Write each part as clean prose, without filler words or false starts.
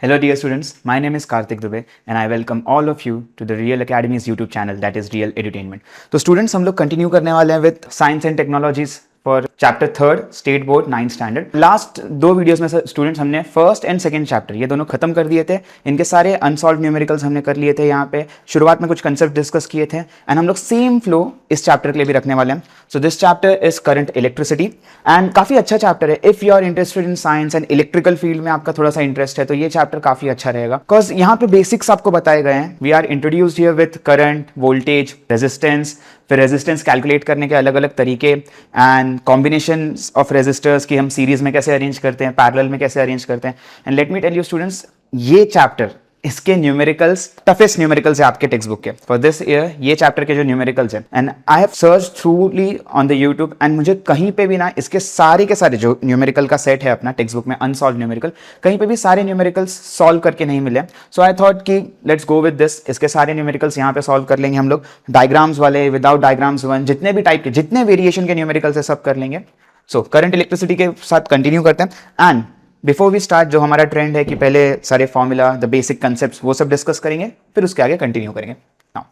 Hello, dear students. My name is Karthik Dubey, and I welcome all of you to the Real Academy's YouTube channel, that is Real Edutainment. तो students हम लोग continue करने वाले हैं with Science and Technologies for Chapter 3 State Board 9th Standard. Last दो videos में students हमने first and second chapter ये दोनों खत्म कर दिए थे. इनके सारे अनसॉल्व न्यूमेरिकल्स हमने कर लिए थे. यहाँ पे शुरुआत में कुछ कंसेप्ट डिस्कस किए थे एंड हम लोग सेम फ्लो इस चैप्टर के लिए भी रखने वाले हैं. So this chapter is current electricity and काफी अच्छा चैप्टर है. If you are interested in science and electrical field में आपका थोड़ा सा इंटरेस्ट है तो ये चैप्टर काफी अच्छा रहेगा बिकॉज यहाँ पे बेसिक्स आपको बताए गए हैं. We are introduced here with current, voltage, resistance, फिर रेजिस्टेंस कैलकुलेट करने के अलग अलग तरीके एंड कॉम्बिनेशन ऑफ रेजिस्टर्स की हम सीरीज में कैसे अरेंज करते हैं, पैरेलल में कैसे अरेंज करते हैं. And let me tell you students, ये चैप्टर इसके न्यूमेरिकल्स टफेस्ट न्यूमेरिकल्स है आपके टेक्स्ट बुक के फॉर दिस ईयर. ये चैप्टर के जो न्यूमेरिकल्स हैं and I have search thoroughly on the YouTube and मुझे कहीं पे भी ना इसके सारे के सारे जो न्यूमेरिकल का सेट है अपना टेक्स्ट बुक में अनसॉल्व न्यूमेरिकल, कहीं पे भी सारे न्यूमेरिकल्स सॉल्व करके नहीं मिले. सो आई थॉट कि लेट्स गो विद दिस. इसके सारे न्यूमेरिकल्स यहाँ पे सॉल्व कर लेंगे हम लोग. डायग्राम्स वाले, विदाउट डायग्राम्स वन, जितने भी टाइप के जितने वेरिएशन के न्यूमेरिकल्स है सब कर लेंगे. सो करंट इलेक्ट्रिसिटी के साथ कंटिन्यू करते हैं एंड बिफोर वी स्टार्ट जो हमारा ट्रेंड है कि पहले सारे फॉर्मूला, द बेसिक कंसेप्ट वो सब डिस्कस करेंगे, फिर उसके आगे कंटिन्यू करेंगे. नाउ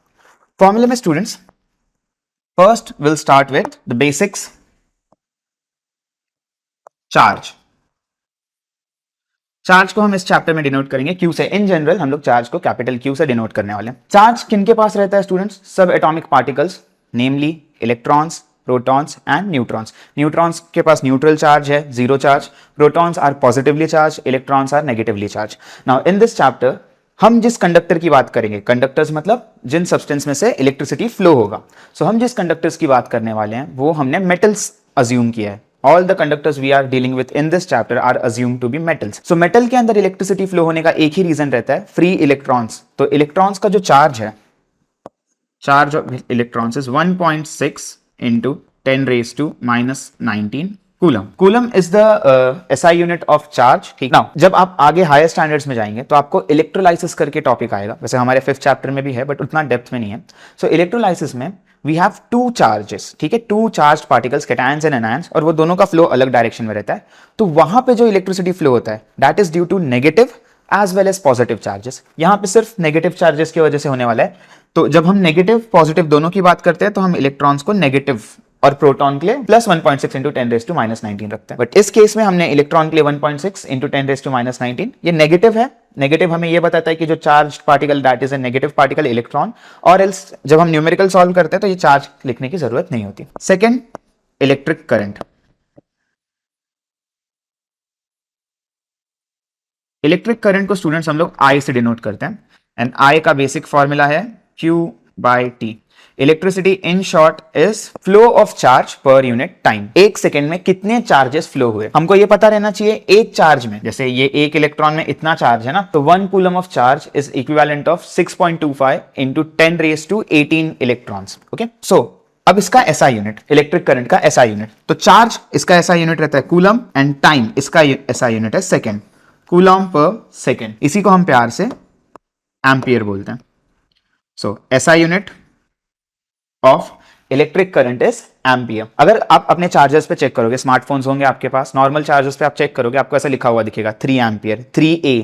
फॉर्मूला में students first will start with the basics. Charge, charge को हम इस चैप्टर में डिनोट करेंगे क्यू से. इन जनरल हम लोग चार्ज को कैपिटल क्यू से डिनोट करने वाले हैं. चार्ज किनके पास रहता है स्टूडेंट्स? सब atomic particles, namely electrons, protons and neutrons. Neutrons के पास न्यूट्रल चार्ज है, zero charge. Protons are positively charged, electrons are negatively charged. Now in this chapter हम जिस कंडक्टर की बात करेंगे, कंडक्टर्स मतलब जिन सब्सटेंस में से इलेक्ट्रिसिटी फ्लो होगा. सो हम जिस कंडक्टर्स की बात करने वाले हैं वो हमने मेटल्स अज्यूम किया है. All the conductors we are dealing with in this chapter are assumed to be metals. So metal के अंदर इलेक्ट्रिसिटी फ्लो होने का एक ही रीजन रहता है, फ्री इलेक्ट्रॉन्स. तो इलेक्ट्रॉन्स का जो चार्ज है, charge of electrons is 1.6 into 10 raised to -19 coulomb. Coulomb is the SI unit of charge. ठीक ना. जब आप आगे हायर स्टैंडर्ड्स में जाएंगे तो आपको इलेक्ट्रोलाइसिस करके टॉपिक आएगा. वैसे हमारे 5th चैप्टर में भी है बट उतना डेप्थ में नहीं है. सो इलेक्ट्रोलाइसिस में वी हैव टू चार्जेस. ठीक है, two charge particles, cations and anions, और वो दोनों का फ्लो अलग डायरेक्शन में रहता है. तो वहां पे जो इलेक्ट्रिसिटी फ्लो होता है that is due to negative as well as positive charges. यहां पे सिर्फ नेगेटिव चार्जेस की वजह से होने वाला है. तो जब हम नेगेटिव पॉजिटिव दोनों की बात करते हैं तो हम इलेक्ट्रॉन्स को नेगेटिव और प्रोटॉन के लिए प्लस 1.6 इंटू 10 रेज टू -19 रखते हैं. बट इस केस में हमने इलेक्ट्रॉन के लिए 1.6 इंटू 10 रेज टू -19, ये नेगेटिव है. नेगेटिव हमें ये बताता है कि जो charge particle that is a negative particle electron. और एल्स जब हम न्यूमेरिकल सॉल्व करते हैं तो ये चार्ज लिखने की जरूरत नहीं होती. Second, electric current. Electric current को स्टूडेंट्स हम लोग आई से डिनोट करते हैं एंड आई का बेसिक फॉर्मूला है Q by T. Electricity in short is flow of charge per unit time. एक सेकेंड में कितने चार्जेस फ्लो हुए हमको ये पता रहना चाहिए. एक चार्ज में, जैसे ये एक इलेक्ट्रॉन में इतना चार्ज है ना, तो 1 coulomb of charge is equivalent of 6.25 into 10 raise to 18 electrons. Okay, so अब इसका एसआई यूनिट, इलेक्ट्रिक करंट का एसआई यूनिट, तो चार्ज इसका एसआई यूनिट रहता है कूलम एंड टाइम इसका एसआई यूनिट है सेकेंड, कूलम पर सेकेंड. इसी को हम प्यार से एम्पियर बोलते हैं. So SI unit of electric current is ampere. अगर आप अपने चार्जर्स पे चेक करोगे, स्मार्टफोन्स होंगे आपके पास, नॉर्मल चार्जर्स पे आप चेक करोगे आपको ऐसा लिखा हुआ दिखेगा 3 ampere, 3A,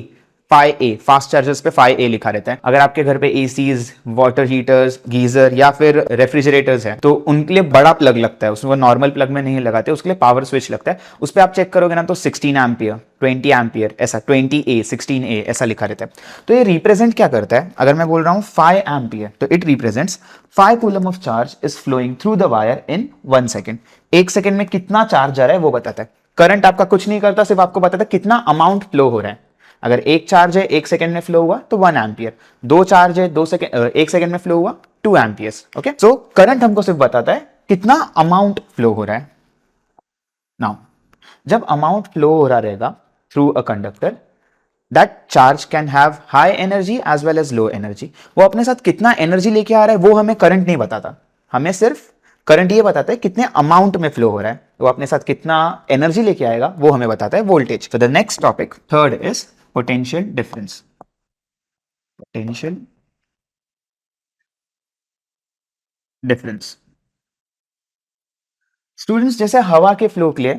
5A. Fast chargers पे 5A लिखा रहता है. अगर आपके घर पे एसीज, वाटर हीटर्स, गीजर या फिर रेफ्रिजरेटर्स है तो उनके लिए बड़ा प्लग लगता है, उसमें नॉर्मल प्लग में नहीं लगाते, उसके लिए पावर स्विच लगता है. उस पर आप चेक करोगे ना तो 16 एम्पियर, 20 एम्पियर ऐसा, 20A, 16A ऐसा लिखा रहता है. तो ये रिप्रेजेंट क्या करता है? अगर मैं बोल रहा हूं 5 एम्पियर तो it represents 5 coulomb of charge is flowing through the wire in 1 second. एक सेकेंड में कितना चार्ज जा रहा है वो बताता है. करंट आपका कुछ नहीं करता, सिर्फ आपको बताता है कितना अमाउंट फ्लो हो रहा है. अगर एक चार्ज है एक सेकंड में फ्लो हुआ तो 1 एम्पियर, दो चार्ज है एक सेकंड में फ्लो हुआ 2 एम्पियर्स. ओके, सो करंट हमको सिर्फ बताता है कितना अमाउंट फ्लो हो रहा है. नाउ जब अमाउंट फ्लो हो रहा रहेगा through a conductor, that charge can have high energy as well as low energy. वो अपने साथ कितना एनर्जी लेके आ रहा है वो हमें करंट नहीं बताता, हमें सिर्फ करंट ये बताता है कितने अमाउंट में फ्लो हो रहा है. वो अपने साथ कितना एनर्जी लेके आएगा वो हमें बताता है voltage. So the next topic third is potential difference. Potential difference students, जैसे हवा के फ्लो के लिए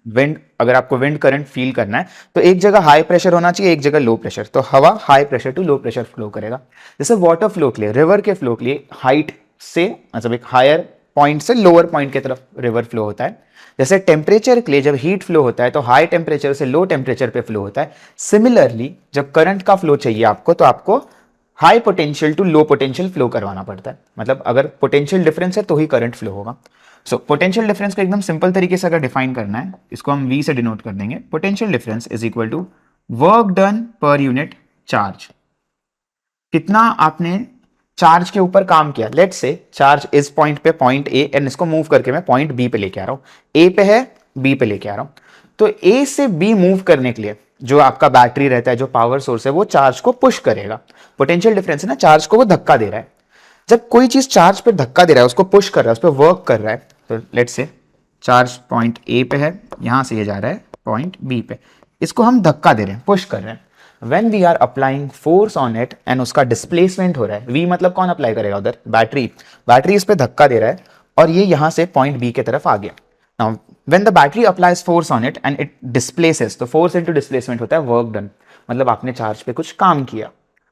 विंड, अगर आपको विंड करंट फील करना है तो एक जगह हाई प्रेशर होना चाहिए, एक जगह लो प्रेशर, तो हवा high pressure to low pressure flow करेगा। जैसे वाटर फ्लो के लिए, रिवर के फ्लो के लिए हाइट से, मतलब एक हायर पॉइंट से लोअर पॉइंट की तरफ रिवर फ्लो होता है। जैसे टेम्परेचर के लिए जब हीट फ्लो होता है तो हाई टेम्परेचर से लो टेम्परेचर पे फ्लो होता है। सिमिलरली जब करंट का फ्लो चाहिए आपको, तो आपको high potential to low potential flow करवाना पड़ता है। मतलब अगर पोटेंशियल डिफरेंस है तो ही करंट फ्लो होगा। सो पोटेंशियल डिफरेंस को एकदम सिंपल तरीके से अगर डिफाइन करना है, इसको हम V से डिनोट कर देंगे। Potential difference is equal to work done per unit charge. कितना आपने चार्ज के ऊपर काम किया। लेट से चार्ज इस पॉइंट पे, पॉइंट ए, एंड इसको मूव करके मैं पॉइंट बी पे लेके आ रहा हूं। ए पे है, बी पे लेके आ रहा हूं। तो ए से बी मूव करने के लिए जो आपका बैटरी रहता है, जो पावर सोर्स है, वो चार्ज को पुश करेगा। पोटेंशियल डिफरेंस है ना, चार्ज को वो धक्का दे रहा है। जब कोई चीज चार्ज पे धक्का दे रहा है, उसको पुश कर रहा है, उस पर वर्क कर रहा है, तो लेट से चार्ज पॉइंट ए पे है, यहां से ये जा रहा है पॉइंट बी पे, इसको हम धक्का दे रहे हैं, पुश कर रहे हैं। When we are applying force on it and उसका डिस्प्लेसमेंट हो रहा है, V मतलब कौन अप्लाई करेगा उधर, बैटरी इस पे धक्का दे रहा है और ये यहां से पॉइंट बी की तरफ आ गया। Now when the battery applies force on it and it displaces, तो फोर्स इनटू डिस्प्लेसमेंट होता है वर्क डन, मतलब आपने चार्ज पे कुछ काम किया।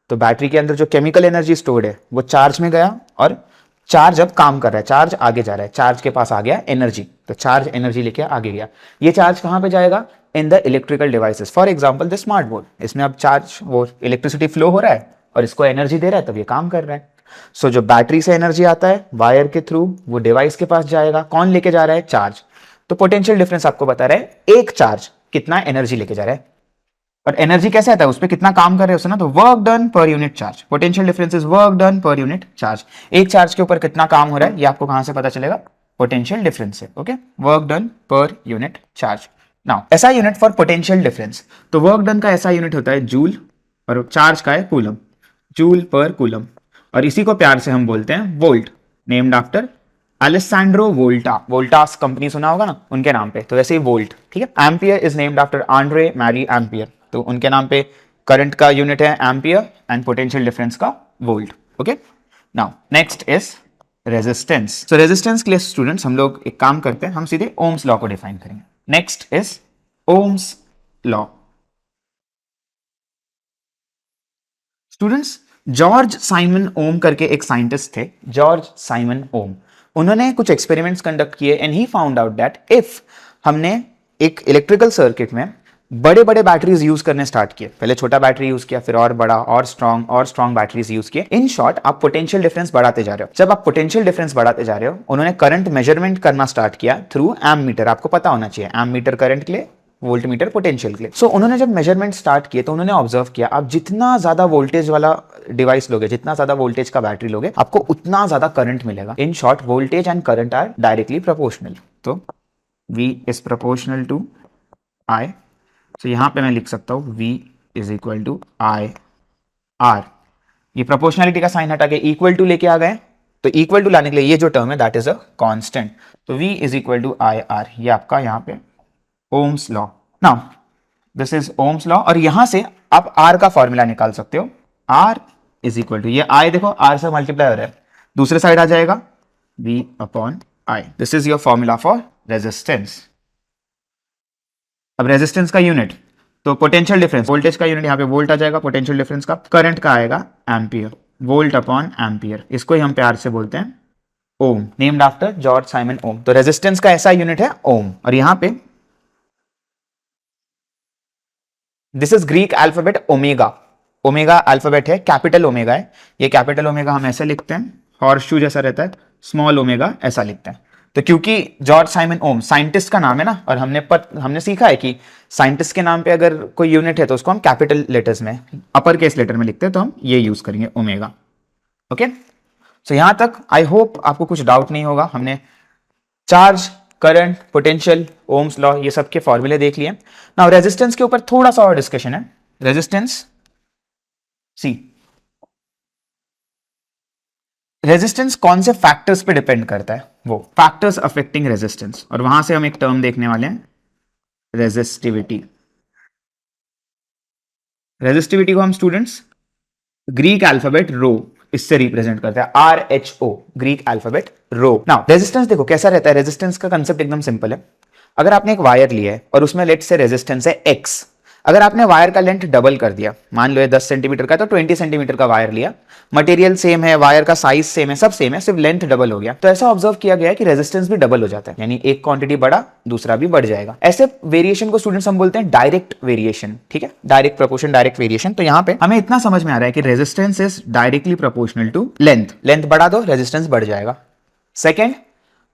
तो बैटरी के अंदर जो केमिकल एनर्जी स्टोर्ड है वो चार्ज में गया, और चार्ज अब काम कर रहा है, चार्ज आगे जा रहा है, चार्ज के पास आ गया एनर्जी, तो चार्ज एनर्जी लेके आगे गया। ये चार्ज कहां पे जाएगा, in the electrical devices, for example the smart board. इसमें अब चार्ज, वो इलेक्ट्रिसिटी फ्लो हो रहा है और इसको एनर्जी दे रहा है, तब ये काम कर रहा है। सो जो बैटरी से एनर्जी आता है वायर के थ्रू, वो डिवाइस के पास जाएगा। कौन लेके जा रहा है, चार्ज। तो पोटेंशियल डिफरेंस आपको बता रहा है एक चार्ज कितना एनर्जी लेके जा रहा है, और एनर्जी कैसे आता है, उस पर कितना काम कर रहे हो उससे ना, तो work done per unit charge. Potential difference is work done per unit charge. एक चार्ज के ऊपर कितना काम हो रहा है, ये आपको कहां से पता चलेगा, पोटेंशियल डिफरेंस से। Okay, work done per unit charge. Now ऐसा यूनिट फॉर पोटेंशियल डिफरेंस, तो वर्क डन का ऐसा यूनिट होता है जूल, और चार्ज का है कूलम, जूल पर कूलम। और इसी को प्यार से हम बोलते हैं volt, named after Alessandro Volta. Voltas company सुना होगा ना, उनके नाम पे, तो वैसे ही वोल्ट। ठीक है, ampere is named after André Marie Ampere, तो उनके नाम पे करंट का यूनिट है एम्पियर एंड पोटेंशियल डिफरेंस का volt. Okay, now next is resistance. So resistance के लिए स्टूडेंट्स हम लोग एक काम करते हैं, हम सीधे ओम्स लॉ को डिफाइन करेंगे। Next is Ohm's law. Students, George Simon Ohm करके एक साइंटिस्ट थे, जॉर्ज साइमन ओम। उन्होंने कुछ एक्सपेरिमेंट्स कंडक्ट किए and he found out that if हमने एक इलेक्ट्रिकल सर्किट में बड़े बड़े बैटरीज यूज करने स्टार्ट किए, पहले छोटा बैटरी यूज किया, फिर और बड़ा और स्ट्रॉन्ग बैटरीज यूज किए। इन शॉर्ट आप पोटेंशियल डिफरेंस बढ़ाते जा रहे हो। जब आप पोटेंशियल डिफरेंस बढ़ाते जा रहे हो, उन्होंने करंट मेजरमेंट करना स्टार्ट किया थ्रू एम मीटर। आपको पता होना चाहिए एम मीटर करंट के लिए, वोल्ट मीटर पोटेंशियल के लिए। सो उन्होंने जब मेजरमेंट स्टार्ट किए तो उन्होंने ऑब्जर्व किया, आप जितना ज्यादा वोल्टेज वाला डिवाइस लोगे, जितना ज्यादा वोल्टेज का बैटरी लोगे, आपको उतना ज्यादा करंट मिलेगा। In short, voltage and current are directly proportional. तो V is proportional to I। तो यहां पे मैं लिख सकता हूं V is equal to I R। ये प्रोपोर्शनलिटी का साइन हटा के इक्वल टू लेके आ गए, तो इक्वल टू लाने के लिए ये जो टर्म है दैट इज अ कांस्टेंट। तो V is equal to I R, ये आपका यहां पे Ohm's law. Now this is Ohm's law, और यहां से आप R का फॉर्मूला निकाल सकते हो। R इज इक्वल टू, ये I देखो R से मल्टीप्लाई हो रहा है, दूसरे साइड आ जाएगा V upon I। This is your formula for resistance. अब रेजिस्टेंस का यूनिट, तो पोटेंशियल डिफरेंस, वोल्टेज का यूनिट यहाँ पे वोल्ट आ जाएगा, पोटेंशियल डिफरेंस का, करंट का आएगा एम्पियर, वोल्ट अपॉन एम्पियर। इसको ही हम प्यार से बोलते हैं ओम, नेम्ड आफ्टर जॉर्ज साइमन ओम। तो रेजिस्टेंस का ऐसा यूनिट है ओम। और यहां पे this is Greek alphabet omega. Omega alphabet है, कैपिटल ओमेगा है। ये कैपिटल ओमेगा हम ऐसे लिखते हैं, हॉर्सशू जैसा रहता है, स्मॉल ओमेगा ऐसा लिखते हैं। तो क्योंकि जॉर्ज साइमन ओम साइंटिस्ट का नाम है ना, और हमने सीखा है कि साइंटिस्ट के नाम पे अगर कोई यूनिट है तो उसको हम कैपिटल लेटर्स में, अपर केस लेटर में लिखते हैं, तो हम ये यूज करेंगे ओमेगा। ओके, सो यहां तक आई होप आपको कुछ डाउट नहीं होगा। हमने charge, current, potential, Ohm's law, ये सब के फॉर्मूले देख लिए। नाउ रेजिस्टेंस के ऊपर थोड़ा सा और डिस्कशन है। रेजिस्टेंस, सी रेजिस्टेंस कौन से फैक्टर्स पे डिपेंड करता है, वो फैक्टर्स अफेक्टिंग रेजिस्टेंस, और वहां से हम एक टर्म देखने वाले हैं, रेजिस्टिविटी। रेजिस्टिविटी को हम स्टूडेंट्स ग्रीक अल्फाबेट रो, इससे रिप्रेजेंट करते हैं, RHO, ग्रीक अल्फाबेट रो। नाउ रेजिस्टेंस देखो कैसा रहता है। रेजिस्टेंस का कंसेप्ट एकदम सिंपल है। अगर आपने एक वायर लिया है और उसमें लेट से रेजिस्टेंस है x, अगर आपने वायर का लेंथ डबल कर दिया, मान लो ये 10 सेंटीमीटर का तो 20 सेंटीमीटर का वायर लिया, मटेरियल सेम है, वायर का साइज सेम है, सब सेम है, सिर्फ लेंथ डबल हो गया, तो ऐसा ऑब्जर्व किया गया है कि रेजिस्टेंस भी डबल हो जाता है, यानी एक क्वांटिटी बढ़ा दूसरा भी बढ़ जाएगा। ऐसे वेरिएशन को स्टूडेंट्स हम बोलते हैं डायरेक्ट वेरिएशन, ठीक है, डायरेक्ट प्रोपोर्शन, डायरेक्ट वेरिएशन। तो यहाँ पे हमें इतना समझ में आ रहा है कि resistance is directly proportional to length, length बढ़ा दो रेजिस्टेंस बढ़ जाएगा। Second,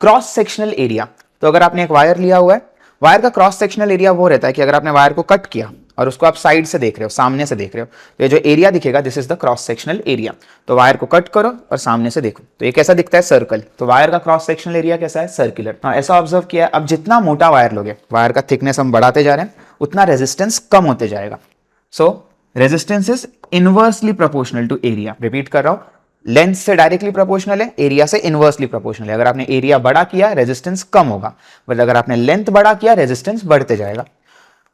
cross sectional area. तो अगर आपने एक वायर लिया हुआ है, वायर का क्रॉस सेक्शनल एरिया वो रहता है कि अगर आपने वायर को कट किया और उसको आप साइड से देख रहे हो, सामने से देख रहे हो, तो ये जो एरिया दिखेगा this is the cross sectional area. तो वायर को कट करो और सामने से देखो तो ये कैसा दिखता है, सर्कल। तो वायर का क्रॉस सेक्शनल एरिया कैसा है, सर्कुलर। हाँ, ऐसा ऑब्जर्व किया है। अब जितना मोटा वायर लोगे, वायर का थिकनेस हम बढ़ाते जा रहे हैं, उतना रेजिस्टेंस कम होते जाएगा। So resistance is inversely proportional to area. Repeat कर रहा हूं, लेंथ से डायरेक्टली प्रोपोर्शनल है, एरिया से इनवर्सली प्रोपोर्शनल है। अगर आपने एरिया बड़ा किया रेजिस्टेंस कम होगा, बट अगर आपने लेंथ बड़ा किया रेजिस्टेंस बढ़ते जाएगा।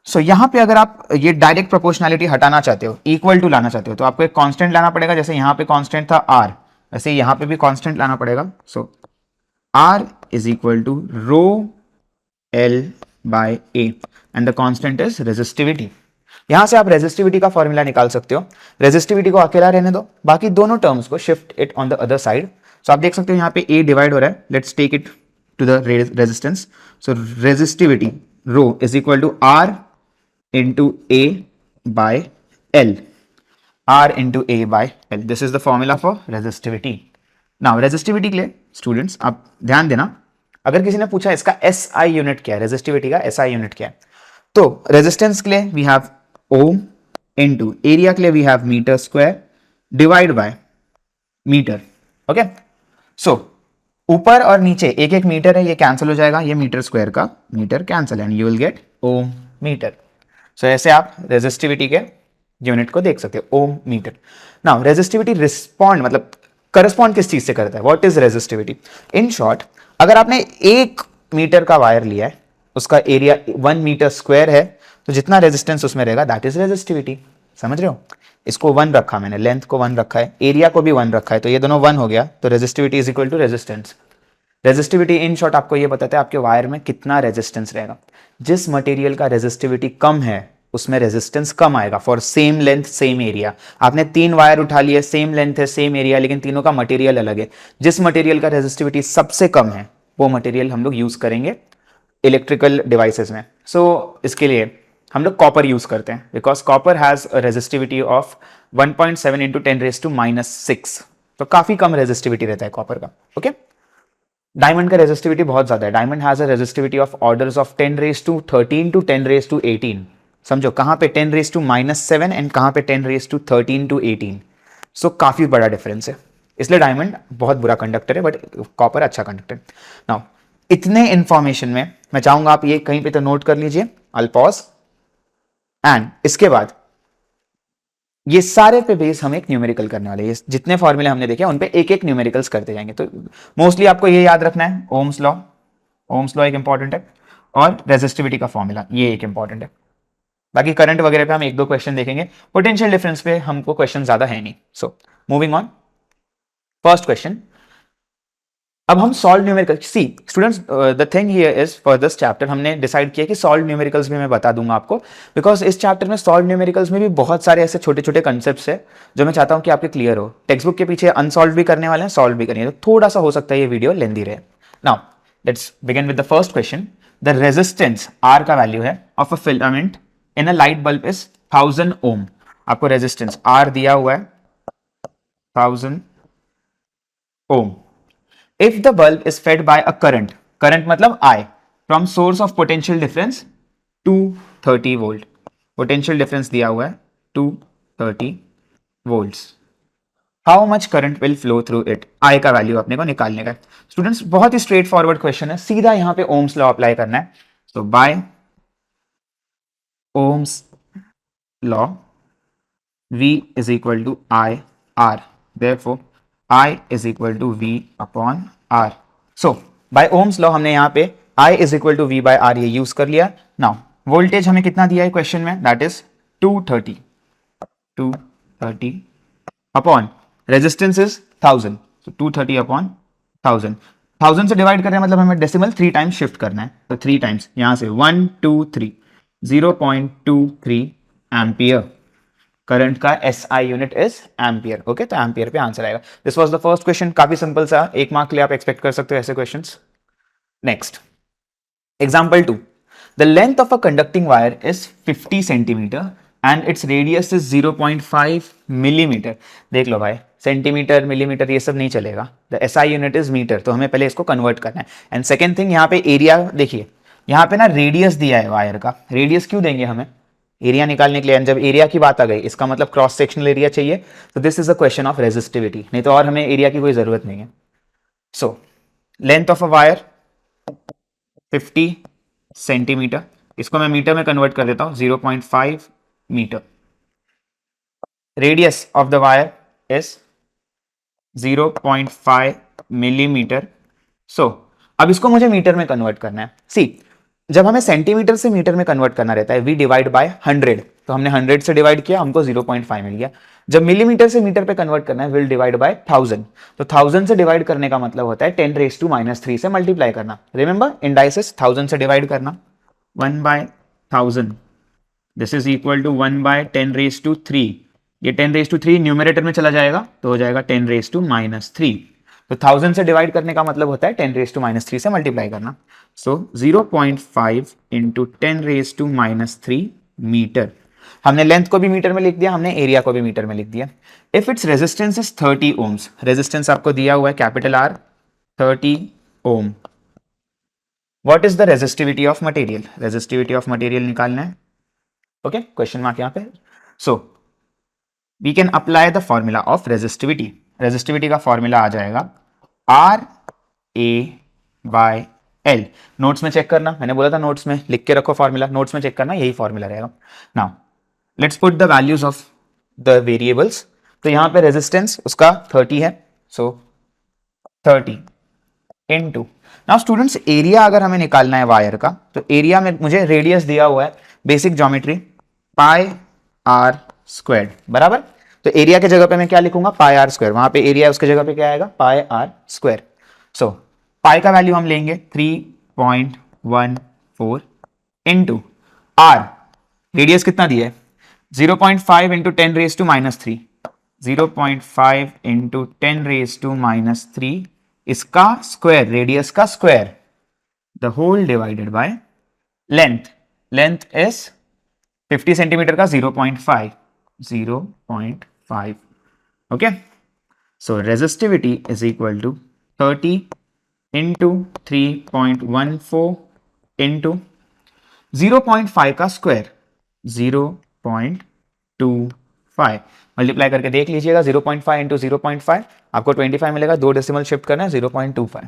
सो यहां पे अगर आप ये डायरेक्ट प्रोपोर्शनैलिटी हटाना चाहते हो, इक्वल टू लाना चाहते हो, तो आपको एक कांस्टेंट लाना पड़ेगा। जैसे यहां पे कांस्टेंट था r, वैसे यहां पे भी कांस्टेंट लाना पड़ेगा। So r is equal to rho l by a and the constant is resistivity. यहां से आप रेजिस्टिविटी का फॉर्मूला निकाल सकते हो। रेजिस्टिविटी को अकेला रहने दो, बाकी दोनों टर्म्स को shift it on the other side. So आप देख सकते हो यहां पे a डिवाइड हो रहा है, let's take it to the resistance. So resistivity rho is equal to r into A by L, R into A by L. This is the formula for resistivity. Now resistivity के लिए students आप ध्यान देना, अगर किसी ने पूछा इसका SI यूनिट क्या है, रेजिस्टिविटी का SI यूनिट क्या है, तो रेजिस्टेंस के लिए we have ohm into area के लिए we have metre square divide by metre. Okay, so ऊपर और नीचे एक एक मीटर है, ये कैंसिल हो जाएगा, ये मीटर स्क्वायर का metre cancel and you will get ohm metre. So ऐसे आप रेजिस्टिविटी के यूनिट को देख सकते हो, ohm metre. Now resistivity respond मतलब करस्पॉन्ड किस चीज से करता है, what is resistivity? In short, अगर आपने 1 मीटर का वायर लिया है, उसका एरिया 1 मीटर स्क्वायर है, तो जितना रेजिस्टेंस उसमें रहेगा दैट इज रेजिस्टिविटी। समझ रहे हो? इसको 1 रखा मैंने, लेंथ को 1 रखा है, एरिया को भी 1 रखा है, तो ये दोनों 1 हो गया, तो resistivity is equal to resistance. Resistivity in short आपको ये बताता है आपके वायर में कितना रेजिस्टेंस रहेगा। जिस मटेरियल का रेजिस्टिविटी कम है उसमें रेजिस्टेंस कम आएगा for same length same area. आपने 3 वायर उठा लिए, सेम लेंथ है सेम एरिया, लेकिन तीनों का मटेरियल अलग है। जिस मटेरियल का रेजिस्टिविटी सबसे कम है वो मटेरियल हम लोग यूज करेंगे इलेक्ट्रिकल डिवाइसेस में। सो इसके लिए हम लोग कॉपर यूज करते हैं, because copper has a resistivity of 1.7 into 10⁻⁻⁶, तो काफी कम रेजिस्टिविटी रहता है कॉपर का। ओके, डायमंड का रेजिस्टिविटी बहुत ज्यादा है। Diamond has a resistivity of orders of 10⁻13 to 10⁻18। समझो कहां पे 10⁻⁷ एंड कहां पे 10⁻13 टू 18। सो काफी बड़ा डिफरेंस है, इसलिए डायमंड बहुत बुरा कंडक्टर है बट कॉपर अच्छा कंडक्टर है। नाउ इतने इंफॉर्मेशन में मैं चाहूंगा आप ये कहीं पे तो नोट कर लीजिए, आई पॉज एंड इसके बाद ये सारे पे बेस हम एक न्यूमेरिकल करने वाले हैं। जितने फॉर्मूले हमने देखे उन पे एक एक न्यूमेरिकल्स करते जाएंगे। तो मोस्टली आपको ये याद रखना है, ओम्स लॉ, ओम्स लॉ एक इंपॉर्टेंट है, और रेजिस्टिविटी का फॉर्मूला ये एक इंपॉर्टेंट है। बाकी करंट वगैरह पे हम 1-2 क्वेश्चन देखेंगे, पोटेंशियल डिफरेंस पे हमको क्वेश्चन ज्यादा है नहीं। So moving on, first question. अब हम solve numerical, see students the thing here is for this chapter हमने डिसाइड किया कि सॉल्व न्यूमेरिकल्स भी मैं बता दूंगा आपको, बिकॉज इस चैप्टर में सॉल्व न्यूमेरिकल्स में भी बहुत सारे ऐसे छोटे छोटे कंसेप्ट्स है जो मैं चाहता हूं कि आपके क्लियर हो। टेक्स्ट बुक के पीछे अनसॉल्व भी करने वाले हैं, सॉल्व भी करेंगे, तो थोड़ा सा हो सकता है ये वीडियो लेंदी रहे। Now let's begin with the first question. The resistance R का वैल्यू है of a filament in a light bulb is 1000 ओम। आपको रेजिस्टेंस आर दिया हुआ है 1000 ओम। If the bulb is fed by a current, current मतलब I, from source of potential difference 230 volt, potential difference दिया हुआ है 230 volts, how much current will flow through it? I का value अपने को निकालने का है। स्टूडेंट्स बहुत ही स्ट्रेट फॉरवर्ड क्वेश्चन है, सीधा यहाँ पे ओम्स लॉ अप्लाई करना है। तो by Ohm's law V is equal to I R, therefore I is equal to V upon R. So by Ohm's law हमने यहाँ पे I is equal to V by R ये use कर लिया। Now voltage हमें कितना दिया है क्वेश्चन में, that is 230 upon resistance is 1000, so 230 upon 1000। 1000 से डिवाइड कर रहे हैं मतलब हमें डेसिमल 3 टाइम्स शिफ्ट करना है, तो 3 टाइम्स यहां से 1 2 3 0.23 एम्पियर। करंट का SI unit is ampere. Okay, तो एम्पियर पे आंसर आएगा। This was the first question, काफी सिंपल सा, 1 मार्क के लिए आप एक्सपेक्ट कर सकते हो ऐसे questions. Next example 2, the length of a conducting wire is 50 centimetre and its radius is 0.5 millimetre. देख लो भाई, सेंटीमीटर मिलीमीटर ये सब नहीं चलेगा, the SI unit is metre, तो हमें पहले इसको कन्वर्ट करना है। एंड सेकेंड थिंग, यहाँ पे एरिया देखिए, यहाँ पे ना रेडियस दिया है वायर का, रेडियस क्यों देंगे हमें, एरिया निकालने के लिए। जब एरिया की बात आ गई, इसका मतलब क्रॉस सेक्शनल एरिया चाहिए, तो this is a question of resistivity, नहीं तो और हमें एरिया की कोई जरूरत नहीं है। So length of a wire 50 centimetre, इसको मैं मीटर में कन्वर्ट कर देता हूं, 0.5 metre. Radius of the wire is 0.5 millimetre. So अब इसको मुझे मीटर में कन्वर्ट करना है। सी, जब हमें सेंटीमीटर से मीटर में कन्वर्ट करना रहता है, वी डिवाइड बाय 100, तो हमने 100 से डिवाइड किया, हमको 0.5 मिल गया। जब मिलीमीटर से मीटर पे कन्वर्ट करना है, विल डिवाइड बाय 1000, तो 1000 से डिवाइड करने का मतलब होता है 10⁻³ से मल्टीप्लाई करना। रिमेंबर इंडाइसिस, 1000 से डिवाइड करना, 1/1000, दिस इज इक्वल टू 1/10⁻³ ये 10⁻³ न्यूमरेटर में चला जाएगा तो हो जाएगा 10⁻³ तो 1000 से डिवाइड करने का मतलब होता है 10⁻³ से मल्टीप्लाई करना। सो 0.5 इंटू 10⁻³ मीटर। हमने लेंथ को भी मीटर में लिख दिया, हमने एरिया को भी मीटर में लिख दिया। If its resistance is 30 ohms, resistance आपको दिया हुआ है capital R 30 ohm, what is the resistivity of material, resistivity of material निकालना है। ओके, क्वेश्चन मार्क यहां पे। So we can apply the formula of resistivity, resistivity का फॉर्मूला आ जाएगा RA/L। नोट्स में चेक करना, मैंने बोला था नोट्स में लिख के रखो फॉर्मूला, नोट्स में चेक करना, यही फॉर्मूला रहेगा। Now let's put the values of the variables. तो यहां पे रेजिस्टेंस उसका 30 है, सो 30 इनटू, नाउ स्टूडेंट्स एरिया अगर हमें निकालना है वायर का, तो एरिया में मुझे रेडियस दिया हुआ है, बेसिक ज्योमेट्री πr² बराबर। तो एरिया के जगह पे मैं क्या लिखूंगा, πr², वहां पे एरिया उसके जगह पे क्या आएगा, πr²। सो पाई का वैल्यू हम लेंगे 3.14 इंटू आर, रेडियस कितना दिया है 0.5 इंटू 10⁻³ 0.5 इंटू 10⁻³ इसका स्क्वायर, रेडियस का square, the whole divided by length, length is 50 centimetre का 0.5 okay. So resistivity is equal to 30 into 3.14 into 0.5 का स्क्वायर 0.25, मल्टीप्लाई करके देख लीजिएगा, 0.5 इंटू 0.5 आपको 25 मिलेगा, 2 डेसिमल शिफ्ट करना है, 0.25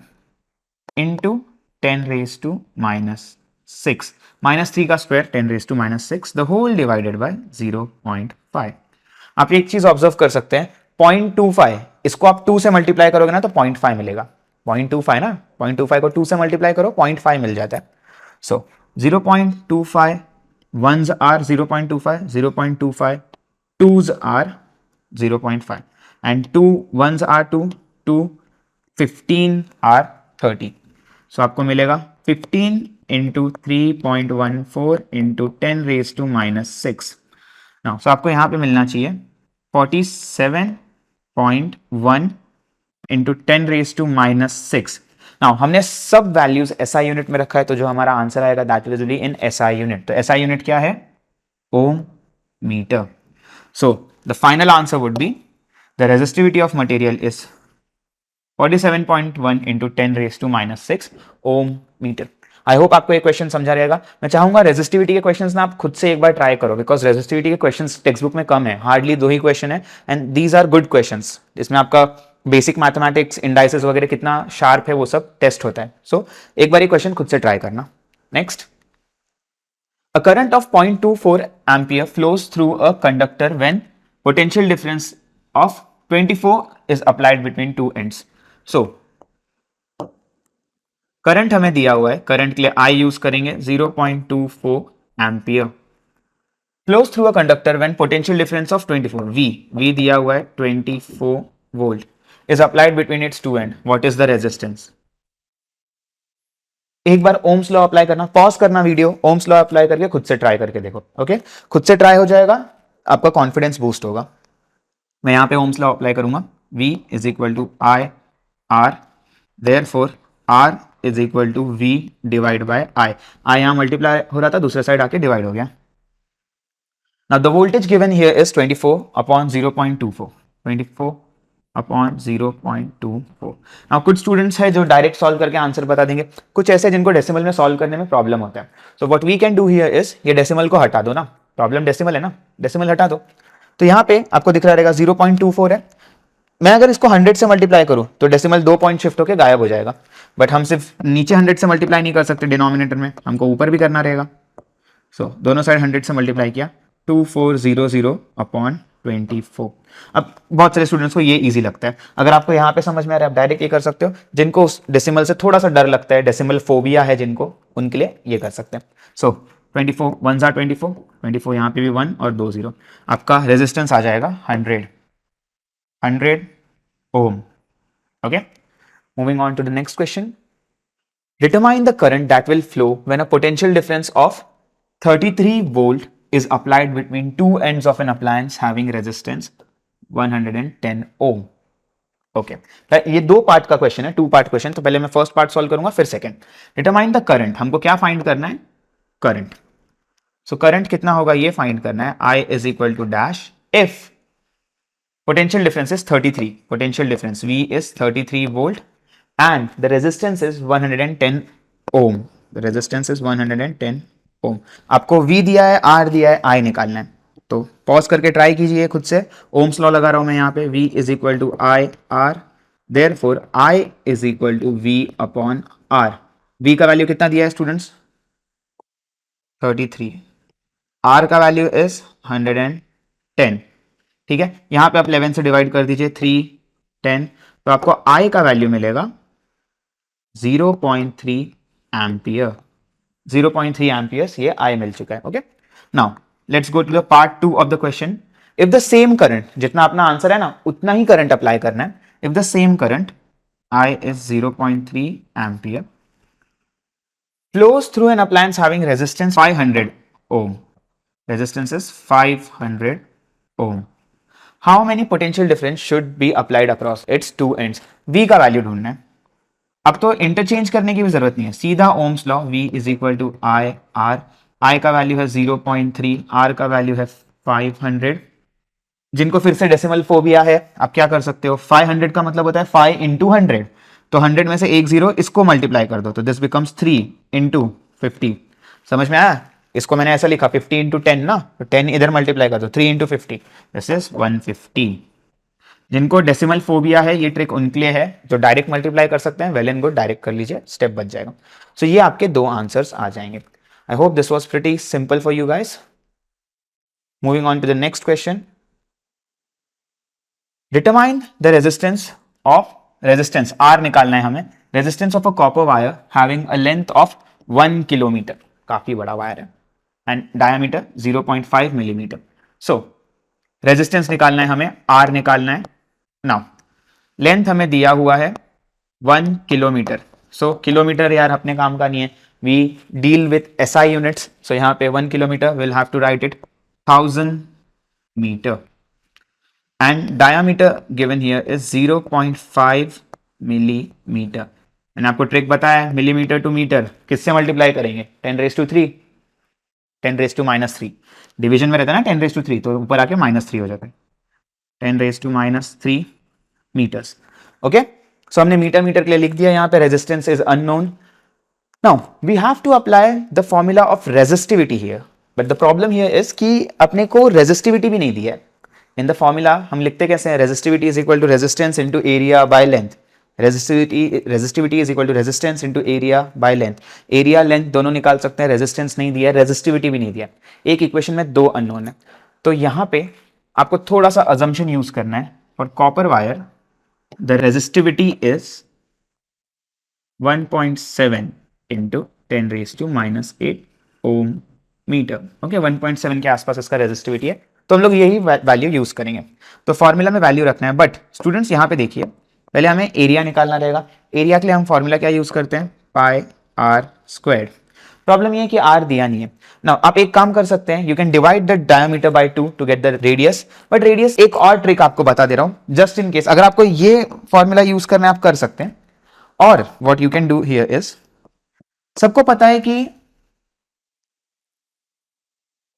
इंटू 10⁻⁻6, -3 का square 10⁻⁻6, the whole divided by 0.5। आप एक चीज ऑब्जर्व कर सकते हैं, 0.25 इसको आप 2 से मल्टीप्लाई करोगे ना तो 0.5 मिलेगा, 0.25 ना, 0.25 को 2 से मल्टीप्लाई करो 0.5 मिल जाता है। सो 0.25 1s are 0.25, 0.25 2s are 0.5 and 2 1s are 2, 2 15 are 30। सो आपको मिलेगा 15 इंटू 3.14 इंटू 10⁻⁻6। नाउ सो आपको यहां पे मिलना चाहिए 47.1 इंटू 10⁻⁻6। नाउ हमने सब वैल्यूज एसआई यूनिट में रखा है, तो जो हमारा आंसर आएगा that will be in SI unit. तो एसआई यूनिट क्या है, ohm metre. So the final answer would be the resistivity of material is 47.1 into 10⁻⁻6 ohm metre. I hope आपको ये क्वेश्चन समझा रहेगा। मैं चाहूंगा रेजिस्टिविटी के क्वेश्चंस ना आप खुद से एक बार ट्राई करो, बिकॉज रेजिस्टिविटी के क्वेश्चंस टेक्स्ट बुक में कम है, हार्डली 2 ही क्वेश्चन है and these are good questions. इसमें आपका बेसिक मैथमेटिक्स, इंडाइसेस वगैरह कितना शार्प है वो सब टेस्ट होता है। सो एक बार ये क्वेश्चन खुद से ट्राई करना। Next, a current of 0.24 ampere flows through a conductor when potential difference of 24 is applied between two ends. So current हमें दिया हुआ है, करंट के लिए I यूज करेंगे 0.24 ampere, flows through a conductor when potential difference of 24 V दिया हुआ है 24 volt is applied between its two end, what is the resistance. एक बार ओम्स लॉ अप्लाई करना, पॉज करना वीडियो, ओम्स लॉ अप्लाई करके खुद से ट्राई करके देखो। ओके, खुद से ट्राई हो जाएगा, आपका कॉन्फिडेंस बूस्ट होगा। मैं यहां पे ओम्स लॉ अप्लाई करूंगा, V is equal to I R, therefore R is equal to V divide by I। I यहां मल्टीप्लाई हो रहा था, दूसरे साइड आके डिवाइड हो गया। Now the voltage given here is 24 upon 0.24, 24 upon 0.24। now कुछ स्टूडेंट्स है जो डायरेक्ट सॉल्व करके आंसर बता देंगे, कुछ ऐसे जिनको डेसिमल में सॉल्व करने में प्रॉब्लम होता है। So what we can do here is, ये डेसिमल को हटा दो ना, प्रॉब्लम डेसिमल है ना, डेसिमल हटा दो। तो यहाँ पे आपको दिख रहा रहेगा 0.24 है, मैं अगर इसको 100 से मल्टीप्लाई करूं तो डेसिमल 2 पॉइंट शिफ्ट होकर गायब हो जाएगा। बट हम सिर्फ नीचे 100 से मल्टीप्लाई नहीं कर सकते डिनोमिनेटर में, हमको ऊपर भी करना रहेगा। सो दोनों साइड 100 से मल्टीप्लाई किया, 2400 अपॉन 24। अब बहुत सारे स्टूडेंट्स को ये इजी लगता है, अगर आपको यहाँ पे समझ में आ रहा है आप डायरेक्ट ये कर सकते हो। जिनको उस डेसिमल से थोड़ा सा डर लगता है, डेसिमल फोबिया है जिनको, उनके लिए ये कर सकते हैं। सो 24 1 जार 24, 24 यहाँ पे भी 1 और 2 0, आपका रेजिस्टेंस आ जाएगा 100 ohm। Okay, moving on to the next question. Determine the current that will flow when a potential difference of 33 volt is applied between two ends of an appliance having resistance 110 ohm। Okay, ये दो part का question है, two part question. तो पहले मैं first part solve करूंगा, फिर second. Determine the current, हमको क्या फाइंड करना है, करंट। सो करंट कितना होगा ये फाइंड करना है, I is equal to dash if potential difference is 33, potential difference V is 33 volt and the resistance is 110 ohm, the resistance is 110 ohm। आपको V दिया है, R दिया है, I निकालना है, तो पॉज करके ट्राई कीजिए खुद से। ओम्स लॉ लगा रहा हूं मैं यहाँ पे, V is equal to I R, therefore I is equal to V upon R। V का वैल्यू कितना दिया है स्टूडेंट्स, 33, R का वैल्यू इज 110। ठीक है, यहां पे आप 11 से डिवाइड कर दीजिए, 3 10, तो आपको I का वैल्यू मिलेगा 0.3 एम्पियर, 0.3 एम्पियर्स ये I मिल चुका है। Okay, now let's go to the part 2 of the question. If the same current, जितना अपना आंसर है ना उतना ही करंट अप्लाई करना है। If the same current I is 0.3 ampere flows through an appliance having resistance 500 ohm, resistance is 500 ohm, how many potential difference should be applied across its two ends। V का value ढूंढना है। अब तो interchange करने की भी जरूरत नहीं है, सीधा Ohm's law, V is equal to I R, I का वैल्यू है 0.3, R का वैल्यू है 500। जिनको फिर से डेसिमल फोबिया है, आप क्या कर सकते हो, 500 का मतलब होता है 5 इंटू 100, तो 100 में से एक जीरो इसको मल्टीप्लाई कर दो, तो दिस बिकम्स 3 इंटू 50। समझ में आया, इसको मैंने ऐसा लिखा 50 इंटू 10 ना, तो 10 इधर मल्टीप्लाई कर दो, 3 इंटू 50, दिस इज 150। जिनको डेसिमल फोबिया है ये ट्रिक उनके लिए है, जो डायरेक्ट मल्टीप्लाई कर सकते हैं, वेल एंड गुड, डायरेक्ट कर लीजिए, स्टेप बच जाएगा। सो ये आपके दो आंसर्स आ जाएंगे। I hope this was pretty simple for you guys. Moving on to the next question, determine the resistance of, resistance R निकालना है हमें, resistance of a copper wire having a length of 1 kilometre, काफी बड़ा wire है, and diameter 0.5 millimetre. So resistance निकालना है हमें, R निकालना है। नाउ लेंथ हमें दिया हुआ है 1 किलोमीटर, सो किलोमीटर यार अपने काम का नहीं है, we deal with SI units, so यहाँ पे 1 kilometre will have to write it 1000 metre, and diameter given here is 0.5 millimetre. मैंने आपको ट्रिक बताया, मिलीमीटर टू मीटर किससे मल्टीप्लाई करेंगे, 10⁻3, 10⁻³ डिवीजन में रहता है ना 10⁻3, तो ऊपर आके -3 हो जाता है, 10⁻³ मीटर्स। ओके, सो हमने मीटर मीटर के लिए लिख दिया, यहाँ पे resistance is unknown. Now we have to apply the formula of resistivity here, but the problem here is कि अपने को रेजिस्टिविटी भी नहीं दी है। इन द फॉर्मूला हम लिखते कैसे हैं, resistivity is equal to resistance into area by length, resistivity is equal to resistance into area by length. Area length दोनों निकाल सकते हैं, रेजिस्टेंस नहीं दिया, रेजिस्टिविटी भी नहीं दिया, एक इक्वेशन में दो अननोन है। तो यहां पे आपको थोड़ा सा अजम्पशन यूज करना है। For copper wire the resistivity is 1.7 into 10⁻⁻8 ohm metre. Okay, 1.7 के आसपास इसका रेजिस्टिविटी है, तो हम लोग यही वैल्यू यूज करेंगे। तो फॉर्मूला में वैल्यू रखना है, बट स्टूडेंट्स यहाँ पे देखिए, पहले हमें एरिया निकालना रहेगा। एरिया के लिए हम फॉर्मूला क्या यूज करते हैं, पाई आर स्क्वायर। प्रॉब्लम ये है कि r दिया नहीं है ना। आप एक काम कर सकते हैं, you can divide the diameter by 2 to get the radius. But radius, एक और ट्रिक आपको बता दे रहा हूं जस्ट इन केस अगर आपको ये फॉर्मूला यूज करना है आप कर सकते हैं। और what you can do here is, सबको पता है कि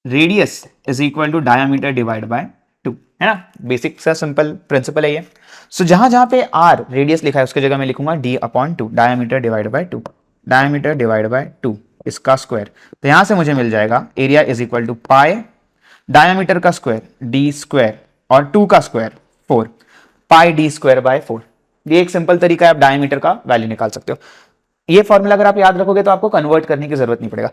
radius is equal to diameter divide by 2, है ना। बेसिक सा सिंपल प्रिंसिपल है ये। सो जहां जहां पे r रेडियस लिखा है उसकी जगह मैं लिखूंगा d/2, diameter divide by 2, diameter divide by 2 इसका स्क्वायर। तो यहां से मुझे मिल जाएगा area is equal to pi diameter का स्क्वायर d स्क्वायर और 2 का square 4, pi d square by 4। ये एक सिंपल तरीका है, आप डायमीटर का वैल्यू निकाल सकते हो। ये फॉर्मूला अगर आप याद रखोगे तो आपको कन्वर्ट करने की जरूरत नहीं पड़ेगा।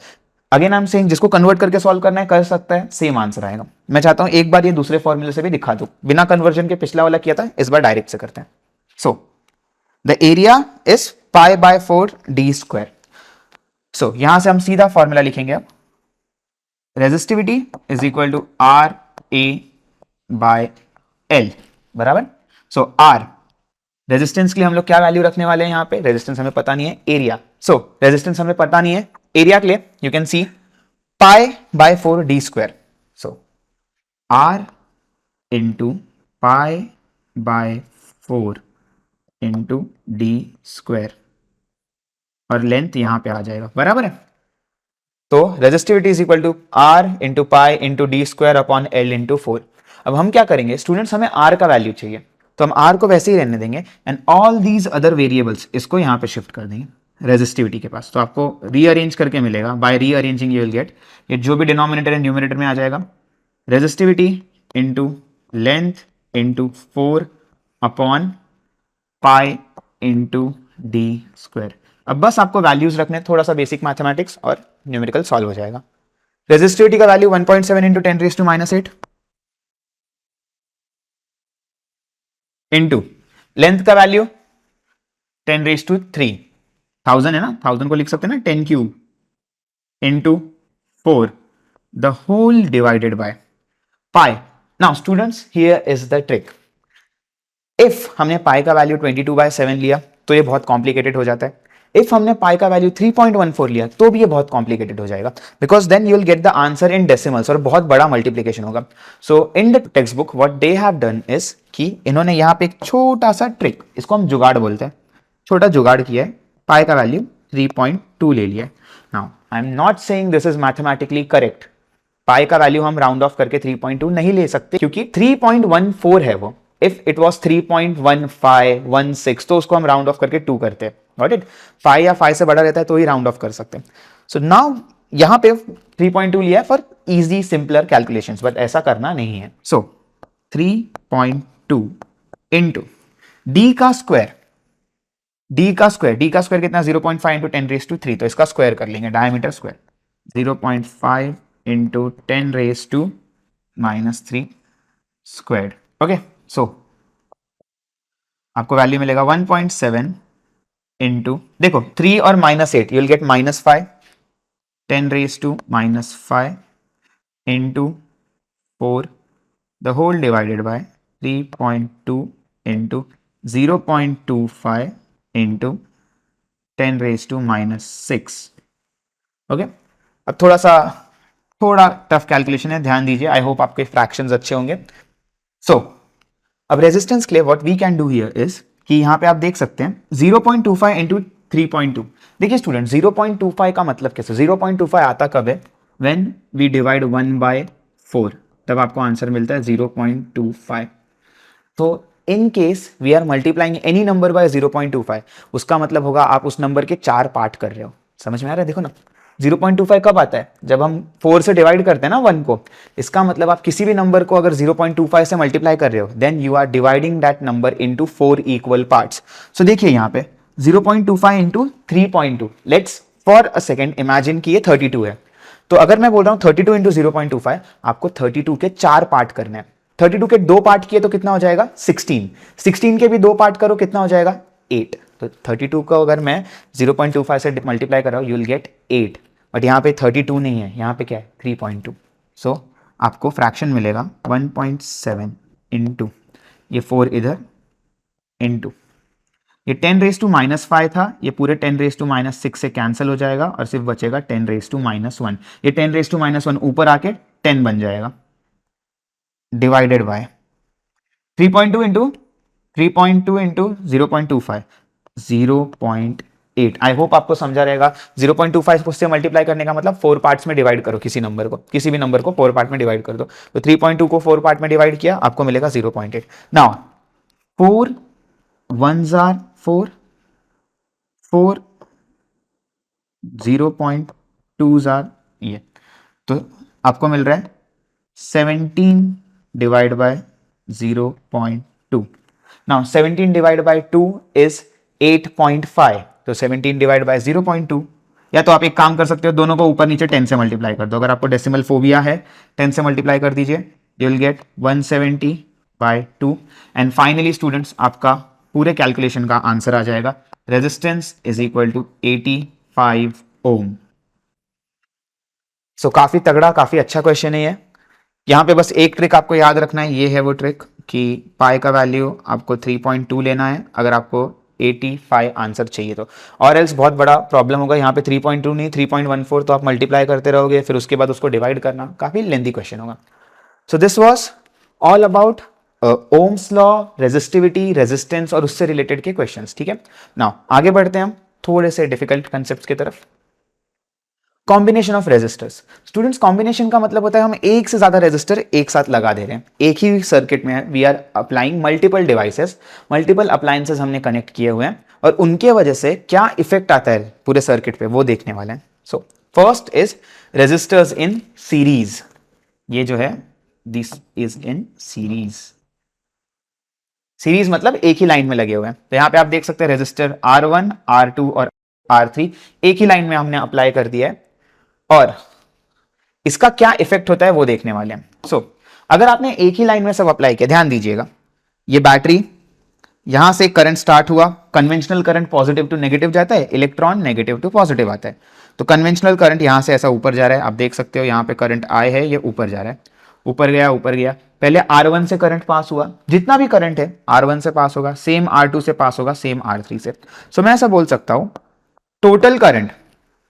अगेन आई एम सेइंग, जिसको कन्वर्ट करके सॉल्व करना है कर सकता है, सेम आंसर आएगा। मैं चाहता हूं एक बार ये दूसरे फॉर्मूले से भी दिखा दूं, बिना कन्वर्जन के पिछला वाला किया था, इस बार डायरेक्ट से करते हैं। So the area is pi by 4 D square. So यहां से हम सीधा फॉर्मूला लिखेंगे अब, resistivity is equal to R A by L, बराबर। सो आर रेजिस्टेंस के लिए हम लोग क्या वैल्यू रखने वाले हैं, यहां पे रेजिस्टेंस हमें पता नहीं है, एरिया। सो रेजिस्टेंस हमें पता नहीं है, एरिया के लिए you can see pi by 4 D square. So R into pi by 4 into D square, और लेंथ यहां पे आ जाएगा, बराबर है। तो resistivity is equal to R into pi into D square upon L into 4। अब हम क्या करेंगे स्टूडेंट्स, हमें आर का वैल्यू चाहिए तो हम आर को वैसे ही रहने देंगे and all these other variables इसको यहां पे शिफ्ट कर देंगे रेजिस्टिविटी के पास। तो आपको रीअरेंज करके मिलेगा, by rearranging you will get, ये जो भी डिनोमिनेटर एंड न्यूमरेटर में आ जाएगा, resistivity into length into 4 upon pi into D square. अब बस आपको वैल्यूज रखने, थोड़ा सा बेसिक मैथमेटिक्स और न्यूमेरिकल सॉल्व हो जाएगा। रेजिस्टिविटी का वैल्यू 1.7 इंटू 10⁻⁸ इंटू लेंथ का वैल्यू 10⁻3, 1000 है ना, 1000 को लिख सकते हैं ना 10 cube into 4 the whole divided by pi. Now students here is the trick, if हमने पाई का वैल्यू 22/7 लिया तो ये बहुत कॉम्प्लिकेटेड हो जाता है। इफ हमने पाई का वैल्यू 3.14 लिया तो भी ये बहुत कॉम्प्लिकेटेड हो जाएगा, because then you will get the answer in decimals और बहुत बड़ा मल्टीप्लीकेशन होगा। So in the textbook what they have done is कि इन्होंने यहाँ पे एक छोटा सा ट्रिक, इसको हम जुगाड़ बोलते हैं, छोटा जुगाड़ किया है, पाई का वैल्यू 3.2 ले लिया। Now I am not saying this is mathematically correct, pi का वैल्यू हम राउंड ऑफ करके 3.2 नहीं ले सकते क्योंकि 3.14 है वो। इफ इट वॉज 3.1516 तो उसको हम राउंड ऑफ करके 2 करते हैं, गॉट इट। 5 या 5 से बड़ा रहता है तो ही राउंड ऑफ कर सकते हैं। सो नाउ यहां पे 3.2 लिया है for easy simpler calculations, but ऐसा करना नहीं है। सो 3.2 इंटू डी का स्क्वायर, डी का स्क्वायर कितना 0.5 इंटू 10⁻3, तो इसका स्क्वायर कर लेंगे, diameter square 0.5 into 10⁻³ square. Okay, सो आपको वैल्यू मिलेगा 1.7 इंटू, देखो 3 और -8 you will gate -5, 10⁻⁻5 into 4 the whole divided bye 3.2 into 0.25 into 10⁻⁻6। Okay, अब थोड़ा टफ कैलकुलेशन है, ध्यान दीजिए। आई होप आपके फ्रैक्शंस अच्छे होंगे। सो अब रेजिस्टेंस के लिए what we can do here is कि यहां पे आप देख सकते हैं 0.25 इंटू 3.2। देखिए स्टूडेंट 0.25 का मतलब कैसे, 0.25 आता कब है, व्हेन वी डिवाइड 1/4, तब आपको आंसर मिलता है 0.25। तो in case we are multiplying any number by 0.25, उसका मतलब होगा आप उस नंबर के 4 पार्ट कर रहे हो। समझ में आ रहा है, देखो ना 0.25 कब आता है, जब हम 4 से डिवाइड करते हैं ना 1 को। इसका मतलब आप किसी भी नंबर को अगर 0.25 से मल्टीप्लाई कर रहे हो then you are dividing that number into 4 equal parts. So देखिए यहाँ पे 0.25 into 3.2, let's for a second imagine कि ये 32 है। तो अगर मैं बोल रहा हूं 32 इंटू 0.25, आपको 32 के 4 पार्ट करने हैं। 32 के 2 पार्ट किए तो कितना हो जाएगा 16, 16 के भी 2 पार्ट करो कितना हो जाएगा 8। तो 32 को अगर मैं 0.25 से मल्टीप्लाई कर रहा हूं यू विल गेट 8, बट यहाँ पे 32 नहीं है, यहाँ पे क्या है 3.2। सो आपको फ्रैक्शन मिलेगा 1.7 इंटू ये 4 इधर इंटू ये 10⁻⁵ था, ये पूरे 10⁻⁶ से कैंसिल हो जाएगा और सिर्फ बचेगा 10⁻⁻1। ये 10⁻⁻1 ऊपर आके 10 बन जाएगा, divided by 3.2 into 3.2 into 0.25, 0.8। I hope आपको समझा रहेगा। 0.25 से मल्टीप्लाई करने का मतलब 4 पार्ट्स में डिवाइड करो, किसी नंबर को, किसी भी नंबर को 4 पार्ट में डिवाइड कर दो। तो 3.2 को 4 पार्ट में डिवाइड किया, आपको मिलेगा 0.8। Now 4 1s are 4, 4 0.2s are ये, तो आपको मिल रहा है 17 divide by 0.2। Now 17 divide by 2 is 8.5, तो 17 डिवाइड बाय 0.2, या तो आप एक काम कर सकते हो, दोनों को ऊपर नीचे 10 से मल्टीप्लाई कर दो। अगर आपको डेसिमल फोबिया है, 10 से मल्टीप्लाई कर दीजिए, you will get 170 by 2। And finally students, आपका पूरे कैलकुलेशन का आंसर आ जाएगा, resistance is equal to 85 ohm. सो काफी तगड़ा, काफी अच्छा क्वेश्चन है ये। यहाँ पे बस एक ट्रिक आपको याद रखना है, ये है वो ट्रिक कि पाई का वैल्यू आपको 3.2 लेना है अगर आपको 85 आंसर चाहिए तो, और एल्स बहुत बड़ा प्रॉब्लम होगा। यहाँ पे 3.2 नहीं 3.14, तो आप मल्टीप्लाई करते रहोगे, फिर उसके बाद उसको डिवाइड करना, काफी लेंथी क्वेश्चन होगा। So this was all about Ohm's law, resistivity, resistance और उससे रिलेटेड के क्वेश्चंस। ठीक है, नाउ आगे बढ़ते हैं हम थोड़े से डिफिकल्ट कंसेप्ट्स की तरफ। Combination of resistors. Students, combination का मतलब होता है हम एक से ज्यादा रेजिस्टर एक साथ लगा दे रहे हैं, एक ही सर्किट में we are applying multiple devices, multiple appliances हमने कनेक्ट किए हुए हैं, और उनके वजह से क्या इफेक्ट आता है पूरे सर्किट पे वो देखने वाले हैं। So first is resistors in series. ये जो है this is in series. Series मतलब एक ही लाइन में लगे हुए हैं। तो यहां पे आप देख सकते हैं रेजिस्टर R1, R2 और R3 एक ही लाइन में हमने अप्लाई कर दिया है, और इसका क्या इफेक्ट होता है वो देखने वाले हैं। सो अगर आपने एक ही लाइन में सब अप्लाई किया, ध्यान दीजिएगा, ये बैटरी, यहां से करंट स्टार्ट हुआ, conventional current positive to negative जाता है, इलेक्ट्रॉन नेगेटिव टू पॉजिटिव आता है। तो कन्वेंशनल करंट यहां से ऐसा ऊपर जा रहा है, आप देख सकते हो यहां पे करंट आई है, ये ऊपर जा रहा है, ऊपर गया ऊपर गया। पहले R1 से करंट पास हुआ, जितना भी करंट है R1 से पास होगा, सेम R2 से पास होगा, सेम R3 से। सो मैं ऐसा बोल सकता हूं टोटल करंट,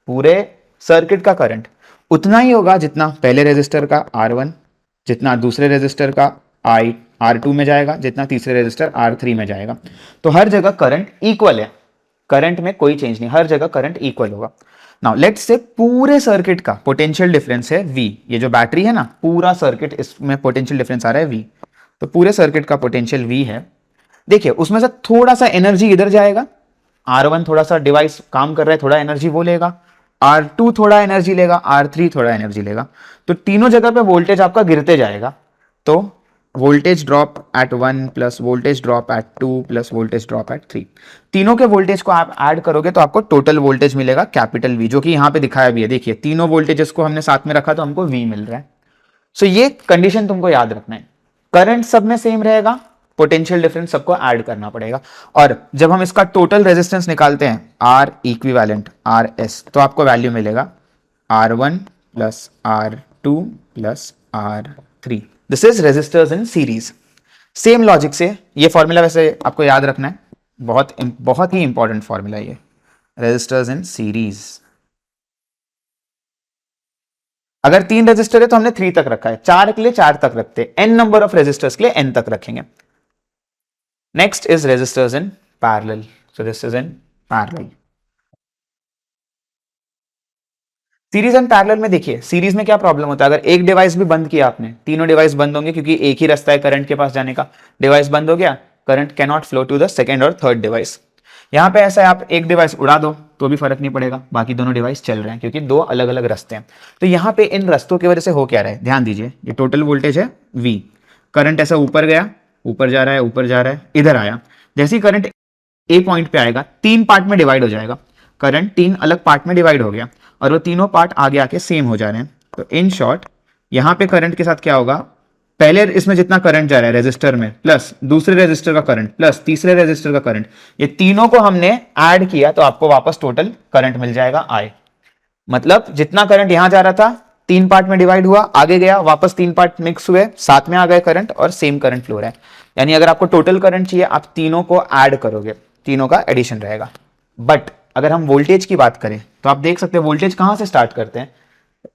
पूरे सर्किट का करंट उतना ही होगा जितना पहले रेजिस्टर का R1, जितना दूसरे रेजिस्टर का R2 में जाएगा, जितना तीसरे रेजिस्टर R3 में जाएगा। तो हर जगह करंट इक्वल है, करंट में कोई चेंज नहीं, हर जगह करंट इक्वल होगा। नाउ लेट्स से पूरे सर्किट का पोटेंशियल डिफरेंस है V। ये जो बैटरी है ना, पूरा सर्किट, इसमें पोटेंशियल डिफरेंस आ रहा है V। तो पूरे सर्किट का पोटेंशियल V है। देखिए उसमें से थोड़ा सा एनर्जी इधर जाएगा, R1 थोड़ा सा डिवाइस काम कर रहा है, थोड़ा एनर्जी वो लेगा, R2 थोड़ा एनर्जी लेगा, R3 थोड़ा एनर्जी लेगा। तो तीनों जगह पे वोल्टेज आपका गिरते जाएगा। तो voltage drop eight 1 plus voltage drop eight 2 plus voltage drop eight 3, तीनों के वोल्टेज को आप ऐड करोगे तो आपको टोटल वोल्टेज मिलेगा कैपिटल V, जो कि यहां पे दिखाया भी है। देखिए तीनों वोल्टेजेस को हमने साथ में रखा तो हमको V मिल रहा है। सो ये कंडीशन तुमको याद रखना है, करंट सब में सेम रहेगा, पोटेंशियल डिफरेंस सबको ऐड करना पड़ेगा। और जब हम इसका टोटल रेजिस्टेंस निकालते हैं R इक्विवेलेंट RS, तो आपको वैल्यू मिलेगा R1 plus R2 plus R3। This is resistors in series. Same logic से ये फॉर्मूला वैसे आपको याद रखना है, बहुत ही इंपॉर्टेंट फॉर्मूला ये, रेजिस्टर्स इन सीरीज। अगर 3 रेजिस्टर है तो हमने 3 तक रखा है, 4 के लिए 4 तक रखते हैं, n नंबर ऑफ रेजिस्टर्स के लिए n तक रखेंगे। Next is resistors in parallel. So this is in parallel. Series and parallel में देखिए, सीरीज में क्या प्रॉब्लम होता है, अगर एक डिवाइस भी बंद किया आपने, तीनों डिवाइस बंद होंगे, क्योंकि एक ही रास्ता है करंट के पास जाने का। डिवाइस बंद हो गया, current can not flow to the second और थर्ड डिवाइस। यहां पे ऐसा है, आप एक डिवाइस उड़ा दो तो भी फर्क नहीं पड़ेगा, बाकी दोनों डिवाइस चल रहे हैं, क्योंकि दो अलग अलग रास्ते हैं। तो यहाँ पे इन रास्तों की वजह से हो क्या रहा है, ध्यान दीजिए, ये टोटल वोल्टेज है V, करंट ऐसा ऊपर गया, ऊपर जा रहा है, ऊपर जा रहा है, इधर आया। जैसे ही करंट A पॉइंट पे आएगा, 3 पार्ट में डिवाइड हो जाएगा, करंट 3 अलग पार्ट में डिवाइड हो गया, और वो तीनों पार्ट आगे आके सेम हो जा रहे हैं। तो इन शॉर्ट यहां पे करंट के साथ क्या होगा, पहले इसमें जितना करंट जा रहा है रेजिस्टर में, प्लस दूसरे रेजिस्टर का करंट, प्लस तीसरे रेजिस्टर का करंट, ये तीनों को हमने ऐड किया तो आपको वापस टोटल करंट मिल जाएगा I। मतलब जितना करंट यहां जा रहा था 3 पार्ट में डिवाइड हुआ, आगे गया, वापस 3 पार्ट मिक्स हुए, साथ में आ गए करंट, और सेम करंट फ्लो रहा है। यानी अगर आपको टोटल करंट चाहिए, आप तीनों को ऐड करोगे, तीनों का एडिशन रहेगा। बट अगर हम वोल्टेज की बात करें तो आप देख सकते हैं वोल्टेज कहां से स्टार्ट करते हैं,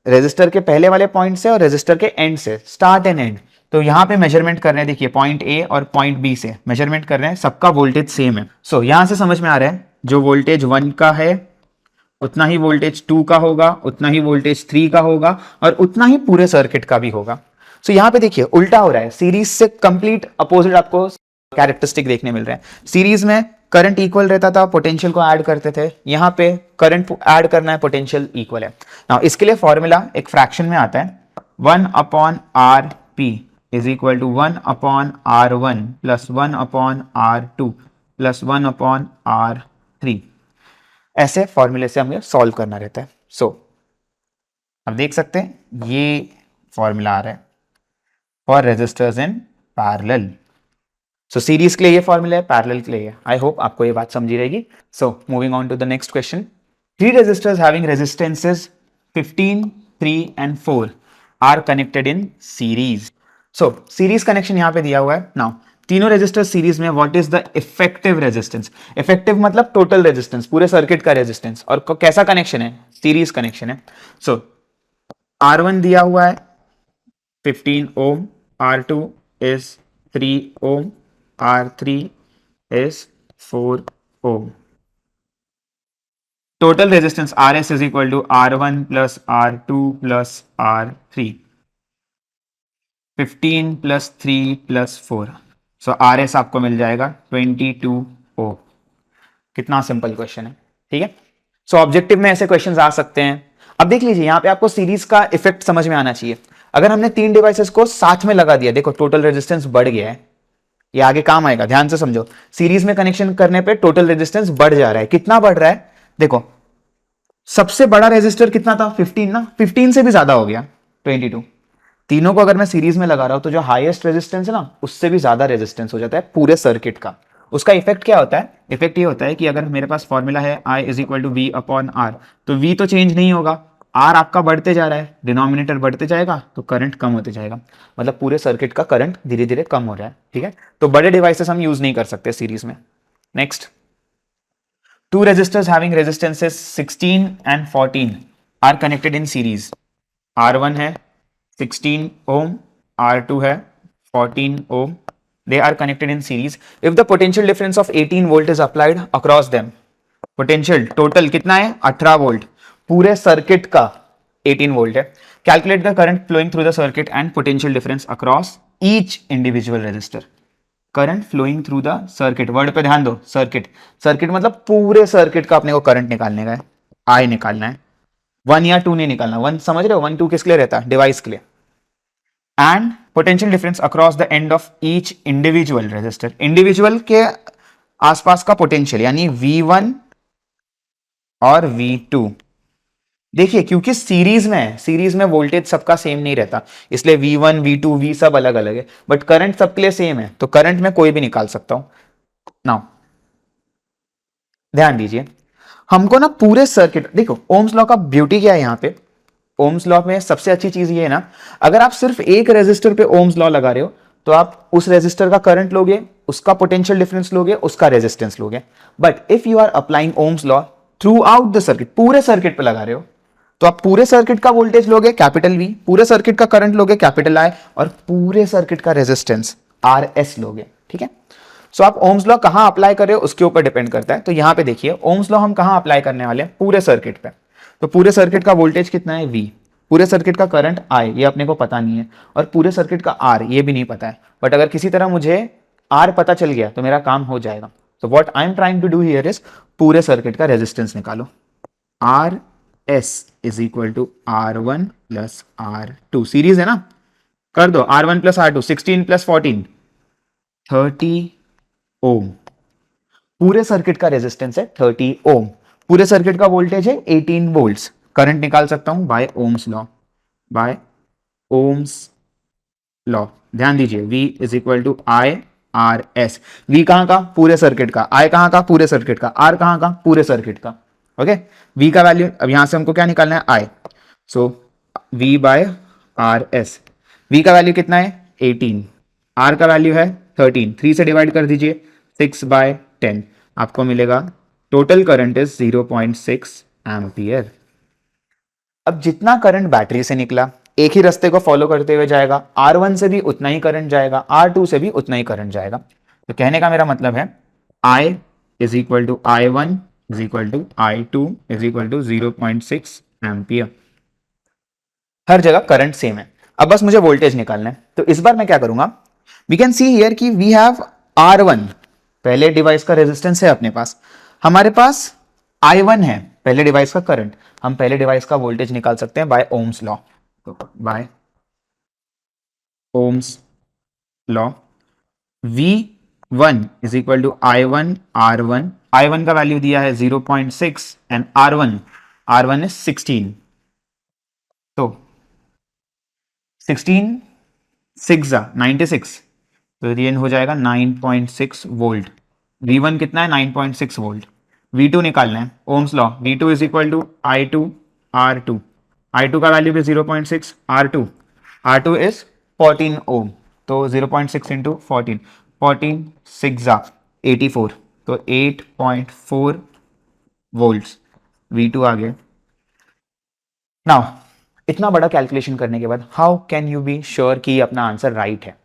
रेजिस्टर के पहले वाले पॉइंट से और रेजिस्टर के एंड से, स्टार्ट एंड एंड। तो यहां पे मेजरमेंट कर रहे हैं, देखिए पॉइंट ए और पॉइंट बी से मेजरमेंट कर रहे हैं, सबका वोल्टेज सेम है। सो यहां से समझ में आ रहा है जो वोल्टेज 1 का है उतना ही वोल्टेज 2 का होगा, उतना ही वोल्टेज 3 का होगा और उतना ही पूरे सर्किट का भी होगा। सो यहां पे देखिए उल्टा हो रहा है, सीरीज से कंप्लीट अपोजिट आपको कैरेक्टरिस्टिक देखने मिल रहे हैं। सीरीज में करंट इक्वल रहता था, पोटेंशियल को ऐड करते थे, यहां पे करंट ऐड करना है, पोटेंशियल इक्वल है। नाउ इसके लिए फॉर्मूला एक फ्रैक्शन में आता है, 1 upon R P is equal to 1 upon R one plus 1 upon R two plus 1 upon R three. ऐसे फॉर्मूले से हमें सॉल्व करना रहता है। सो अब देख सकते हैं ये फॉर्मूला आ रहा है for resistors in parallel. So series के लिए ये फॉर्मूला है, पैरेलल के लिए। आई होप आपको ये बात समझी रहेगी। सो moving on to the next question, three resistors having resistances 15, 3 and 4 are connected in series. So series connection यहां पे दिया हुआ है। नाउ तीनों रेजिस्टर्स सीरीज में, what is the effective resistance? Effective मतलब टोटल रेजिस्टेंस, पूरे सर्किट का रेजिस्टेंस। और कैसा कनेक्शन है? सीरीज कनेक्शन है। सो R1 दिया हुआ है 15 ओम, R2 is 3 ohm, R3 is 4 ohm. Total resistance RS is equal to R1 plus R2 plus R3. 15 plus 3 plus 4. So RS आपको मिल जाएगा 22 ohm. कितना सिंपल क्वेश्चन है, ठीक है। सो ऑब्जेक्टिव में ऐसे क्वेश्चंस आ सकते हैं। अब देख लीजिए यहां पे आपको सीरीज का इफेक्ट समझ में आना चाहिए। अगर हमने तीन डिवाइसेस को साथ में लगा दिया, देखो टोटल रेजिस्टेंस बढ़ गया है, ये आगे काम आएगा, ध्यान से समझो। सीरीज में कनेक्शन करने पे टोटल रेजिस्टेंस बढ़ जा रहा है। कितना बढ़ रहा है? देखो सबसे बड़ा रेजिस्टर कितना था? 15 ना, 15 से भी ज्यादा हो गया 22। तीनों को अगर मैं सीरीज में लगा रहा हूं तो जो हाईएस्ट रेजिस्टेंस है ना उससे भी ज्यादा रेजिस्टेंस हो जाता है पूरे सर्किट का। उसका इफेक्ट क्या होता है? इफेक्ट ये होता है कि अगर मेरे पास फॉर्मूला है I is equal to V upon R, तो V तो चेंज नहीं होगा, R आपका बढ़ते जा रहा है, डिनोमिनेटर बढ़ते जाएगा तो करंट कम होते जाएगा, मतलब पूरे सर्किट का करंट धीरे धीरे कम हो रहा है, ठीक है। तो बड़े डिवाइसेस हम यूज नहीं कर सकते सीरीज में। Next, two resistors having resistances 16 and 14 are connected in series. R1 है 16 ohm, R2 है 14 ohm. They are connected in series. If the potential difference of 18 volt is applied across them, potential total कितना है? 18 volt. पूरे circuit का 18 volt है। Calculate the current flowing through the circuit and potential difference across each individual resistor. Current flowing through the circuit, word पे ध्यान दो, circuit. Circuit मतलब पूरे सर्किट का अपने को करंट निकालने का है, आई निकालना है, 1 या 2 नहीं निकालना। 1 समझ रहे हो, 1 2 किसके लिए रहता है? डिवाइस के लिए। And potential difference across the end of each individual resistor, individual के आसपास का पोटेंशियल यानी V1 और V2। देखिए क्योंकि सीरीज में वोल्टेज सबका सेम नहीं रहता, इसलिए V1 V2 V सब अलग अलग है, बट करंट सबके लिए सेम है, तो करंट में कोई भी निकाल सकता हूं। नाउ ध्यान दीजिए, हमको ना पूरे सर्किट, देखो ओम्स लॉ का ब्यूटी क्या है यहां पे, ओम्स लॉ में सबसे अच्छी चीज ये है ना, अगर आप सिर्फ एक रेजिस्टर पे ओम्स लॉ लगा रहे हो तो आप उस रेजिस्टर का करंट लोगे, उसका पोटेंशियल डिफरेंस लोगे, उसका रेजिस्टेंस लोगे। But if you are applying Ohm's law throughout the circuit, पूरे सर्किट पे लगा रहे हो, तो आप पूरे सर्किट का वोल्टेज लोगे कैपिटल V, पूरे सर्किट का करंट लोगे कैपिटल I, और पूरे सर्किट का रेजिस्टेंस RS लोगे, ठीक है। सो आप ओम्स लॉ कहां अप्लाई कर रहे हो उसके ऊपर डिपेंड करता है। तो यहां पे देखिए ओम्स लॉ हम कहां अप्लाई करने वाले हैं? पूरे सर्किट पे। तो पूरे सर्किट का वोल्टेज कितना है? V, पूरे सर्किट का करंट I, ये अपने को पता नहीं है, और पूरे सर्किट का R ये भी नहीं पता है। बट अगर किसी तरह मुझे R पता चल गया तो मेरा काम हो जाएगा। तो what I am trying to do here is पूरे सर्किट का रेजिस्टेंस निकालो। RS is equal to R1 plus R2, series है ना, कर दो R1 प्लस R2, 16 प्लस 14 30 ओम। पूरे सर्किट का रेजिस्टेंस है 30 ओम, पूरे सर्किट का वोल्टेज है 18 वोल्ट्स। करंट निकाल सकता हूं by Ohm's law, by Ohm's law. ध्यान दीजिए V is equal to IRS। V कहां का? पूरे सर्किट का। I कहां का? पूरे सर्किट का। R कहां का? पूरे सर्किट का। ओके, V का वैल्यू अब यहां से हमको क्या निकालना है? I। So V by RS। V का वैल्यू कितना है? 18। R का वैल्यू है 13, 3 से डिवाइड कर दीजिए, 6 बाय 10। आपको मिलेगा टोटल करंट इज 0.6 एम्पियर। अब जितना करंट बैटरी से निकला एक ही रास्ते को फॉलो करते हुए जाएगा, R1 से भी उतना ही करंट जाएगा, R2 से भी उतना ही करंट जाएगा। तो कहने का मेरा मतलब है I is equal to I1 is equal to I2 is equal to 0.6 ampere. हर जगह करंट सेम है। अब बस मुझे वोल्टेज निकालना है। तो इस बार मैं क्या करूंगा, वी कैन सी हियर कि वी हैव R1, पहले डिवाइस का रेजिस्टेंस है अपने पास, हमारे पास I1 है पहले डिवाइस का करंट, हम पहले डिवाइस का वोल्टेज निकाल सकते हैं बाय ओम्स लॉ। तो by Ohm's law V1 is equal to I1 R1, I1 का वैल्यू दिया है 0.6 एंड R1 इज 16। तो 16 6 96, तो ये हो जाएगा 9.6 वोल्ट। V1 कितना है 9.6 वोल्ट। V2 निकालना है, Ohm's law V2 is equal to I2 R2, I2 का वैल्यू भी 0.6, R2 इज 14 ओम, तो 0.6 इंटू 14, 14 6 84, तो 8.4 वोल्ट्स V2 आ गए। नाउ इतना बड़ा कैलकुलेशन करने के बाद how can you be sure कि अपना आंसर राइट है?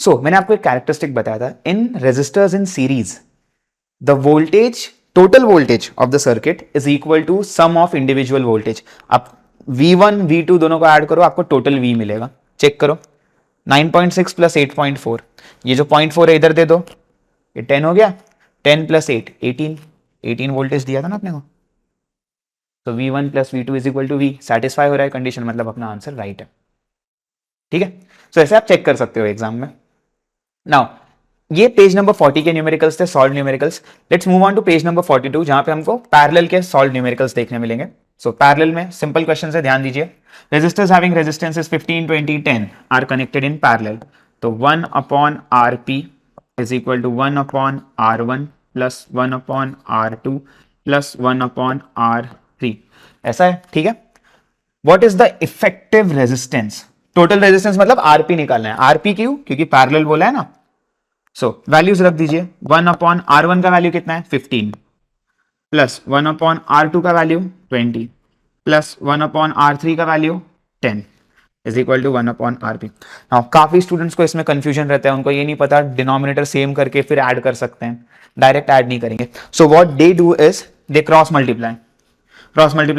मैंने आपको एक कैरेक्टरिस्टिक बताया था, in resistors in series the voltage, total voltage of the circuit is equal to sum of individual voltage. आप V1 V2 दोनों को ऐड करो, आपको टोटल V मिलेगा। चेक करो 9.6 प्लस 8.4, ये जो 0.4 है इधर दे दो, ये 10 हो गया, 10 प्लस 8 18 वोल्टेज दिया था ना अपने को। तो V1 plus V2 is equal to V, satisfy हो रहा है कंडीशन, मतलब अपना आंसर राइट है। ठीक है, ऐसे आप चेक कर सकते हो एग्जाम में। नाउ ये पेज नंबर 40 के न्यूमेरिकल्स थे, solve numericals. Let's move on to page number 42 जहां पे हमको पैरेलल के सॉल्व न्यूमेरिकल्स देखने मिलेंगे। पैरेलल में सिंपल क्वेश्चन है, ध्यान दीजिए। Resistors having resistances 15 20 10 are connected in parallel, तो 1 upon RP is equal to 1 upon R1 plus 1 upon R2 plus 1 upon R3, ऐसा है। ठीक है, what is the effective resistance? Total resistance मतलब आरपी निकालना है। आरपी क्यों? क्योंकि पैरेलल बोला है ना। वैल्यूज रख दीजिए, 1 अपॉन R1 का वैल्यू कितना है 15, प्लस 1 अपॉन R2 का वैल्यू 20, प्लस 1 अपॉन R3 का value 10 is equal to 1 upon RP। काफी स्टूडेंट्स को इसमें कंफ्यूजन रहता है, उनको ये नहीं पता डिनोमिनेटर सेम करके फिर ऐड कर सकते हैं, डायरेक्ट ऐड नहीं करेंगे। What they do is they cross multiply,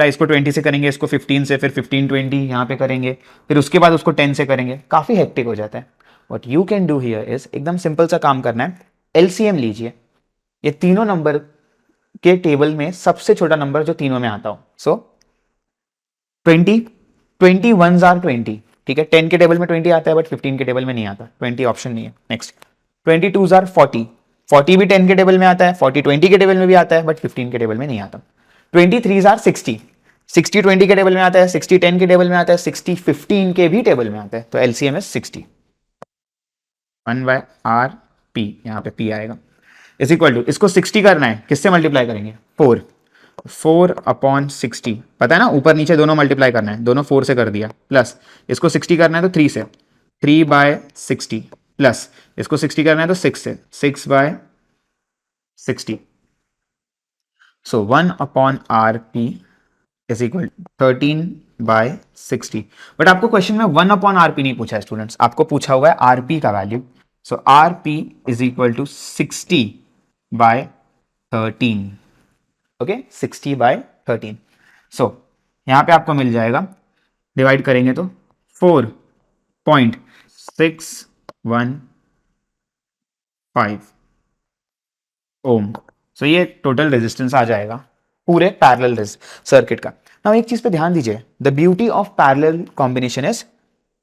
इसको 20 से करेंगे, इसको 15 से, फिर 15 20 यहां पे करेंगे, फिर उसके बाद उसको 10 से करेंगे, काफी हेक्टिक हो जाता है। What you can do here is एकदम सिंपल सा काम करना है, एलसीएम लीजिए, ये तीनों नंबर के टेबल में सबसे छोटा नंबर जो तीनों में आता हो। 20 20 1s आर 20, ठीक है, 10 के टेबल में 20 आता है बट 15 के टेबल में नहीं आता, 20 ऑप्शन नहीं है। नेक्स्ट 22s आर 40, 40 भी 10 के टेबल में आता है, 40 20 के टेबल में भी आता है बट 15 के टेबल में नहीं आता। 23s आर 60, 60 20 के टेबल में आता है, 60 10 के टेबल में आता है, 60 15 के भी टेबल में आता है, तो एलसीएम इज 60। 1/RP, यहां पे P आएगा, इज इक्वल टू, इसको 60 करना है, किससे मल्टीप्लाई करेंगे 4 अपॉन 60, पता है ना, ऊपर नीचे दोनों मल्टीप्लाई करना है, दोनों 4 से कर दिया, प्लस इसको 60 करना है तो 3 से, 3/60, प्लस इसको 60 करना है तो 6 से, 6/60। 1 upon RP is equal 13/60। But आपको क्वेश्चन में 1 अपॉन RP नहीं पूछा है स्टूडेंट्स, आपको पूछा हुआ है RP का value. RP is equal to 60/13, okay, 60/13। यहां पे आपको मिल जाएगा, डिवाइड करेंगे तो 4.615 ओम। ये टोटल रेजिस्टेंस आ जाएगा पूरे पैरेलल सर्किट का। नाउ एक चीज पे ध्यान दीजिए, the beauty of parallel combination is,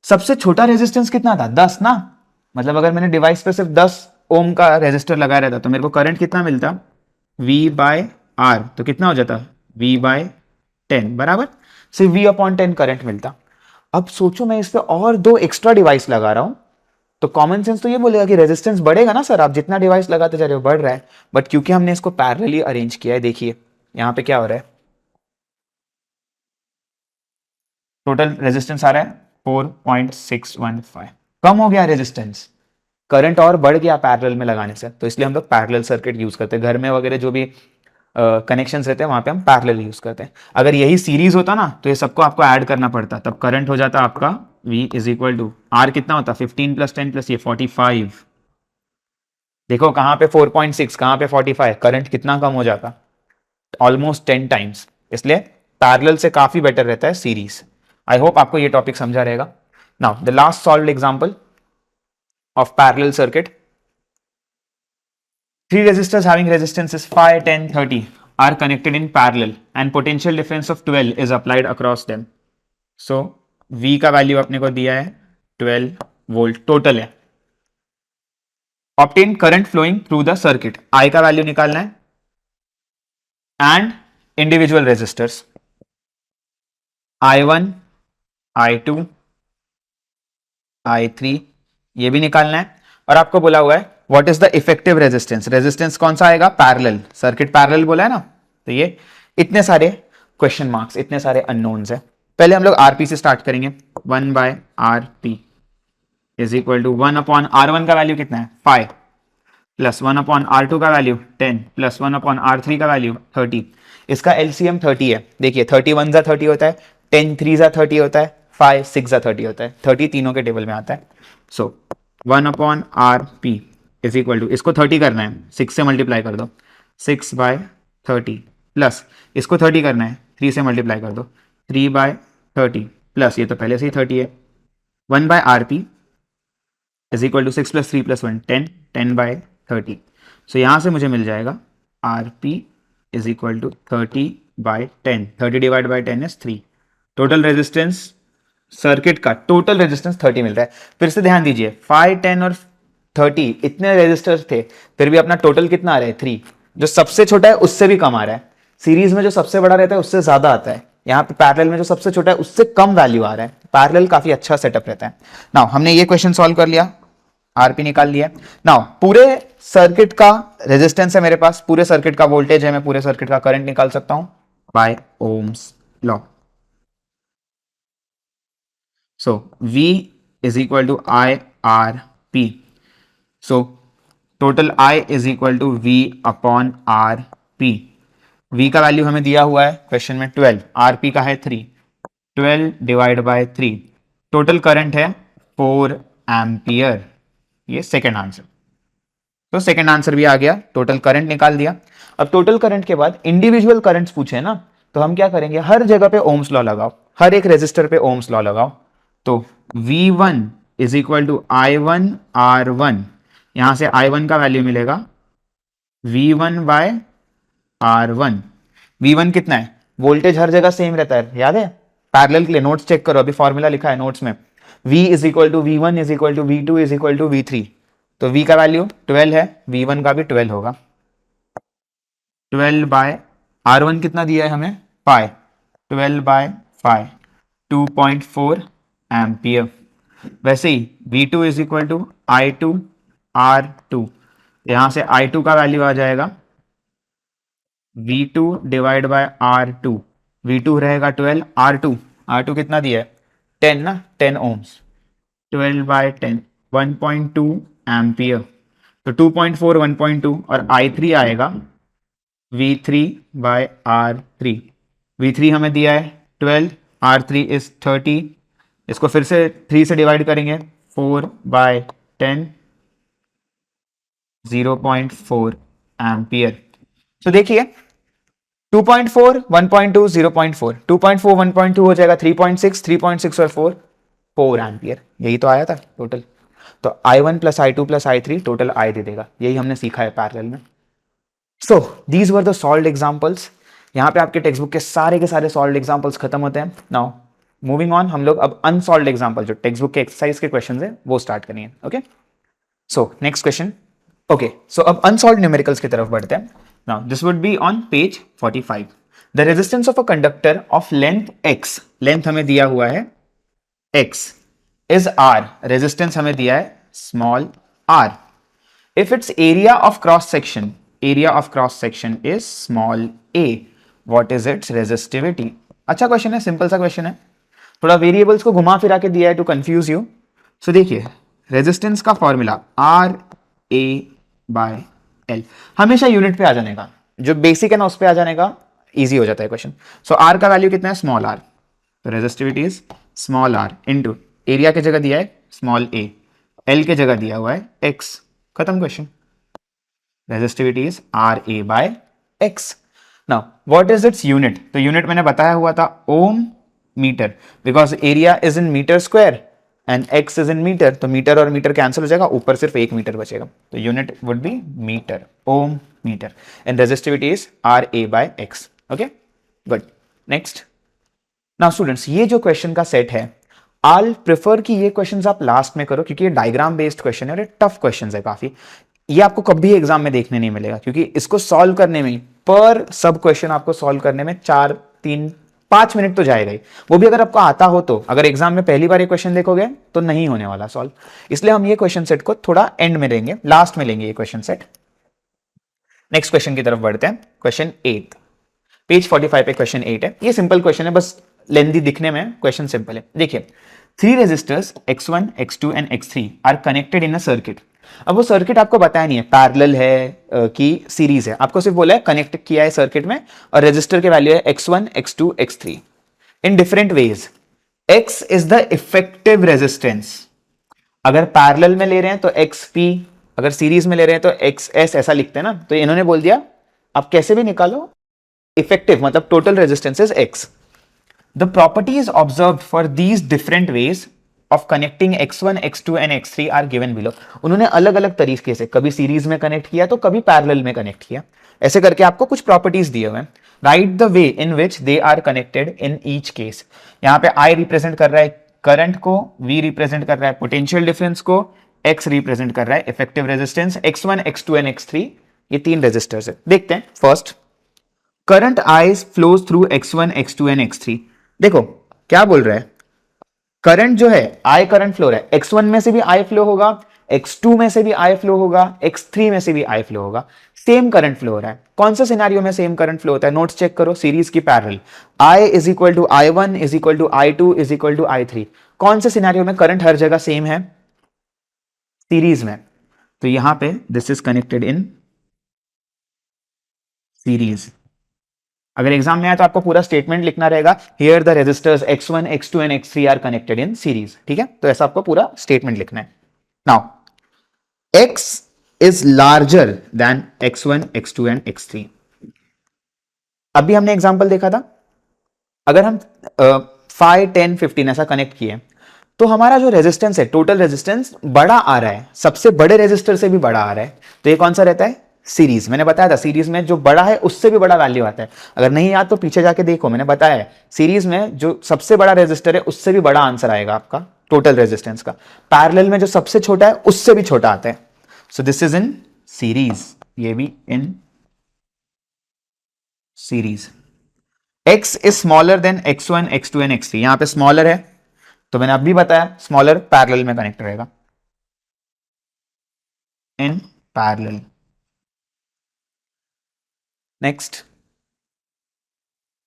सबसे छोटा रेजिस्टेंस कितना था 10 ना, मतलब अगर मैंने डिवाइस पे सिर्फ 10 ओम का रेजिस्टर लगाया रहता तो मेरे को करंट कितना मिलता, V/R, तो कितना हो जाता V/10 बराबर, सिर्फ V/10 करंट मिलता। अब सोचो मैं इस पे और 2 एक्स्ट्रा डिवाइस लगा रहा हूं, तो कॉमन सेंस तो ये बोलेगा कि रेजिस्टेंस बढ़ेगा ना सर, आप जितना डिवाइस लगाते जा रहे हो बढ़ रहा है, बट क्योंकि हमने इसको पैरेलली अरेंज किया है, देखिए यहां पे क्या हो रहा है, टोटल रेजिस्टेंस आ रहा है 4.615, कम हो गया रेजिस्टेंस, करंट और बढ़ गया पैरेलल में लगाने से, तो इसलिए हम लोग पैरेलल सर्किट यूज करते हैं। घर में वगैरह जो भी कनेक्शंस रहते हैं वहां पे हम पैरेलल यूज करते हैं। अगर यही सीरीज होता ना तो ये सबको आपको ऐड करना पड़ता, तब करंट हो जाता आपका V is equal to R कितना होता 15 प्लस 10 प्लस ये 45। देखो कहां पे 4.6 कहां पे 45, करंट कितना कम हो जाता, ऑलमोस्ट 10 टाइम्स। इसलिए पैरेलल से काफी बेटर रहता है सीरीज। आई होप आपको ये टॉपिक समझा रहेगा। Now the last solved example of parallel circuit. Three resistors having resistances 5, 10, 30 are connected in parallel and potential difference of 12 is applied across them. So V का value अपने को दिया है 12 वोल्ट टोटल है। Obtain current flowing through the circuit, I का value निकालना है and individual resistors I1, I2, I3 ये भी निकालना है। और आपको बोला हुआ है what is the effective resistance, resistance कौन सा आएगा, पैरेलल, सर्किट पैरेलल बोला है ना, तो ये इतने सारे क्वेश्चन मार्क्स, इतने सारे अननोन्स है। पहले हम लोग आरपी से स्टार्ट करेंगे। 1 by R P is equal to 1 upon R1 का वैल्यू कितना है 5 प्लस 1 अपॉन R2 का वैल्यू 10 प्लस 1 अपॉन R3 का वैल्यू 30। इसका एलसीएम 30 है। देखिए 31 जा 30 होता है, 10 3 जा 30 होता है, 5 6 जा 30 होता है, 30 तीनों के टेबल में आता है। So 1 upon R P is equal to, इसको 30 करना है 6 से मल्टीप्लाई कर दो, 6 बाय 30 प्लस इसको 30 करना है 3 से मल्टीप्लाई कर दो, 3 बाय 30 प्लस ये तो पहले से ही 30 है, 1 by R P is equal to 6 plus 3 plus 1 10, 10 by 30। So यहां से मुझे मिल जाएगा R P is equal to 30 by 10, 30 divide by 10 is 3। Total resistance circuit का टोटल रेजिस्टेंस 30 मिल रहा है। फिर से ध्यान दीजिए 5, 10 और 30 इतने रेजिस्टर्स थे, फिर भी अपना टोटल कितना आ रहा है 3। जो सबसे छोटा है उससे भी कम आ रहा है, सीरीज में जो सबसे बड़ा रहता है उससे ज्यादा आता है, यहाँ पे पैरेलल में जो सबसे छोटा है उससे कम वैल्यू आ रहा है। पैरेलल काफी अच्छा सेटअप रहता है। नाउ हमने ये क्वेश्चन सॉल्व कर लिया, आरपी निकाल लिया। नाउ पूरे सर्किट का रेजिस्टेंस है मेरे पास, पूरे सर्किट का वोल्टेज है, मैं पूरे सर्किट का करंट निकाल सकता हूं by Ohm's law. So V is equal to IRP. So total I is equal to V upon RP. V का वैल्यू हमें दिया हुआ है क्वेश्चन में 12, RP का है 3, 12 डिवाइड बाय 3, टोटल करंट है 4 एम्पियर। ये सेकेंड आंसर। तो सेकेंड आंसर भी आ गया, टोटल करंट निकाल दिया। अब टोटल करंट के बाद इंडिविजुअल करंट्स पूछे ना, तो हम क्या करेंगे, हर जगह पे ओम्स लॉ लगाओ, हर एक रेजिस्टर पे ओम्स लॉ लगाओ। तो V1 is equal to I1 R1, यहां से I1 का वैल्यू मिलेगा V1 बाय R1। V1 कितना है, वोल्टेज हर जगह सेम रहता है, याद है, पैरेलल के लिए नोट्स चेक करो, अभी फॉर्मूला लिखा है नोट्स में, V is equal to V1 is equal to V2 is equal to V3। तो V का वैल्यू 12 है, V1 का भी 12 होगा, 12 बाय R1 कितना दिया है हमें 5, 12 बाय 5 2.4 एम्पियर। वैसे ही V2 is equal to I2 R2, यहां से I2 का वैल्यू आ जाएगा V2 divide by R2, V2 रहेगा 12, R2 कितना दिया है 10 ना, 10 ओम्स, 12 बाय 10 1.2 एम्पियर। तो 2.4 1.2 और I3 आएगा V3 बाय R3। V3 हमें दिया है 12, R3 इज 30, इसको फिर से 3 से डिवाइड करेंगे, 4 बाय 10 0.4 एम्पियर। तो देखिए 2.4 1.2 0.4, 2.4 1.2 हो जाएगा 3.6, 3.6 और 4 4 एम्पियर, यही तो आया था टोटल। तो I1 plus I2 plus I3 total I दे देगा, यही हमने सीखा है पैरेलल में। So these were the solved examples. यहाँ पे आपके टेक्स्ट बुक के सारे सॉल्व्ड एग्जांपल्स खत्म होते हैं। नाउ मूविंग ऑन, हम लोग अब अनसॉल्व्ड एग्जांपल जो टेक्स्ट बुक के एक्सरसाइज के क्वेश्चन है वो स्टार्ट करेंगे। Okay, so next question. Okay, so अब अनसॉल्व्ड न्यूमेरिकल्स की तरफ बढ़ते हैं। Now this would be on page 45। The resistance of a conductor of length x, length हमें दिया हुआ है x, इज r, रेजिस्टेंस हमें दिया है small r। If it's area of cross section, area of cross section is small a, what is it's resistivity. अच्छा question है, simple सा क्वेश्चन है, थोड़ा वेरिएबल्स को घुमा फिरा के दिया है टू कंफ्यूज यू। सो देखिए रेजिस्टेंस का formula R A by L, हमेशा यूनिट पे आ जाने का, जो बेसिक है ना उस पे आ जाने का, इजी हो जाता है क्वेश्चन। सो आर का वैल्यू कितना है, स्मॉल आर, तो resistivity is small R into area की जगह दिया है स्मॉल ए, एल की जगह दिया हुआ है एक्स, खत्म question. Resistivity is R A by X. Now what is its unit, तो यूनिट मैंने बताया हुआ था ohm metre, because area is in metre square and X is in metre, तो मीटर और मीटर कैंसिल हो जाएगा, ऊपर सिर्फ 1 मीटर बचेगा, तो unit would be metre, ohm metre, and resistivity is R A by X. Okay good, next. Now students, ये जो क्वेश्चन का सेट है, आई प्रेफर कि ये क्वेश्चंस आप लास्ट में करो, क्योंकि ये डायग्राम बेस्ड क्वेश्चन है और ये टफ क्वेश्चन है काफी, ये आपको कभी एग्जाम में देखने नहीं मिलेगा, क्योंकि इसको सॉल्व करने में पर सब क्वेश्चन आपको सॉल्व करने में 4-3-5 मिनट तो जाएगा ही, वो भी अगर आपको आता हो तो, अगर एग्जाम में पहली बार ये क्वेश्चन देखोगे तो नहीं होने वाला सॉल्व, इसलिए हम ये क्वेश्चन सेट को थोड़ा एंड में लेंगे, लास्ट में लेंगे ये क्वेश्चन सेट। नेक्स्ट क्वेश्चन की तरफ बढ़ते हैं, क्वेश्चन 8, पेज 45 पे क्वेश्चन 8 है, ये सिंपल क्वेश्चन है, बस लेंदी दिखने में, क्वेश्चन सिंपल है। देखिए, 3 resistors x1 x2 and x3 are connected in a circuit. अब वो सर्किट आपको बताया नहीं है पैरेलल है कि सीरीज है, आपको सिर्फ बोला है कनेक्ट किया है सर्किट में, और रेजिस्टर के वैल्यू है x1 x2 x3 in different ways. x is the effective resistance, अगर पैरेलल में ले रहे हैं तो xp, अगर सीरीज में ले रहे हैं तो xs, ऐसा लिखते हैं ना, तो इन्होंने बोल दिया आप कैसे भी निकालो, इफेक्टिव मतलब total resistance is x। The properties observed for these different ways of connecting x1, x2 and x3 are given below। उन्होंने अलग अलग तरीके से, कभी सीरीज में कनेक्ट किया तो कभी पैरेलल में कनेक्ट किया, ऐसे करके आपको कुछ प्रॉपर्टीज दिए हुए हैं। Right the way in which they are connected in each case. यहाँ पे I रिप्रेजेंट कर रहा है करंट को, V रिप्रेजेंट कर रहा है पोटेंशियल डिफरेंस को, X रिप्रेजेंट कर रहा है effective resistance, x1, x2 and x3 ये 3 रेजिस्टर्स है। देखते हैं, first current I flows through x1, x2 and x3। देखो क्या बोल रहा है, करंट जो है I करंट फ्लो रहा है, x1 में से भी I फ्लो होगा, x2 में से भी I फ्लो होगा, x3 में से भी I फ्लो होगा, सेम करंट फ्लो हो रहा है। कौन सा सिनेरियो में सेम करंट फ्लो होता है, नोट्स चेक करो, सीरीज की parallel, I is equal to I1 is equal to I2 is equal to I3, कौन से सिनेरियो में करंट हर जगह सेम है, सीरीज में, तो यहां पे this is connected in series. अगर एग्जाम में आया तो आपको पूरा स्टेटमेंट लिखना रहेगा, here the resistors x1, x2 and x3 are connected in series, ठीक है, तो ऐसा आपको पूरा स्टेटमेंट लिखना है। Now x is larger than x1, x2 and x3। अभी हमने एग्जांपल देखा था, अगर हम 5, 10, 15 ऐसा कनेक्ट किए तो हमारा जो रेजिस्टेंस है, टोटल रेजिस्टेंस बड़ा आ रहा है, सबसे बड़े रेजिस्टर से भी बड़ा आ रहा है, तो ये कौन सा रहता है, सीरीज। मैंने बताया था सीरीज में जो बड़ा है उससे भी बड़ा वैल्यू आता है, अगर नहीं याद तो पीछे जाके देखो, मैंने बताया है सीरीज में जो सबसे बड़ा रेजिस्टर है उससे भी बड़ा आंसर आएगा आपका टोटल रेजिस्टेंस का, पैरेलल में जो सबसे छोटा है उससे भी छोटा आता है, सो दिस इज इन सीरीज, ये भी in series. x is smaller than x1, x2 and x3, यहां पे स्मॉलर है तो मैंने अभी बताया स्मॉलर पैरेलल में कनेक्ट रहेगा, इन parallel. Next,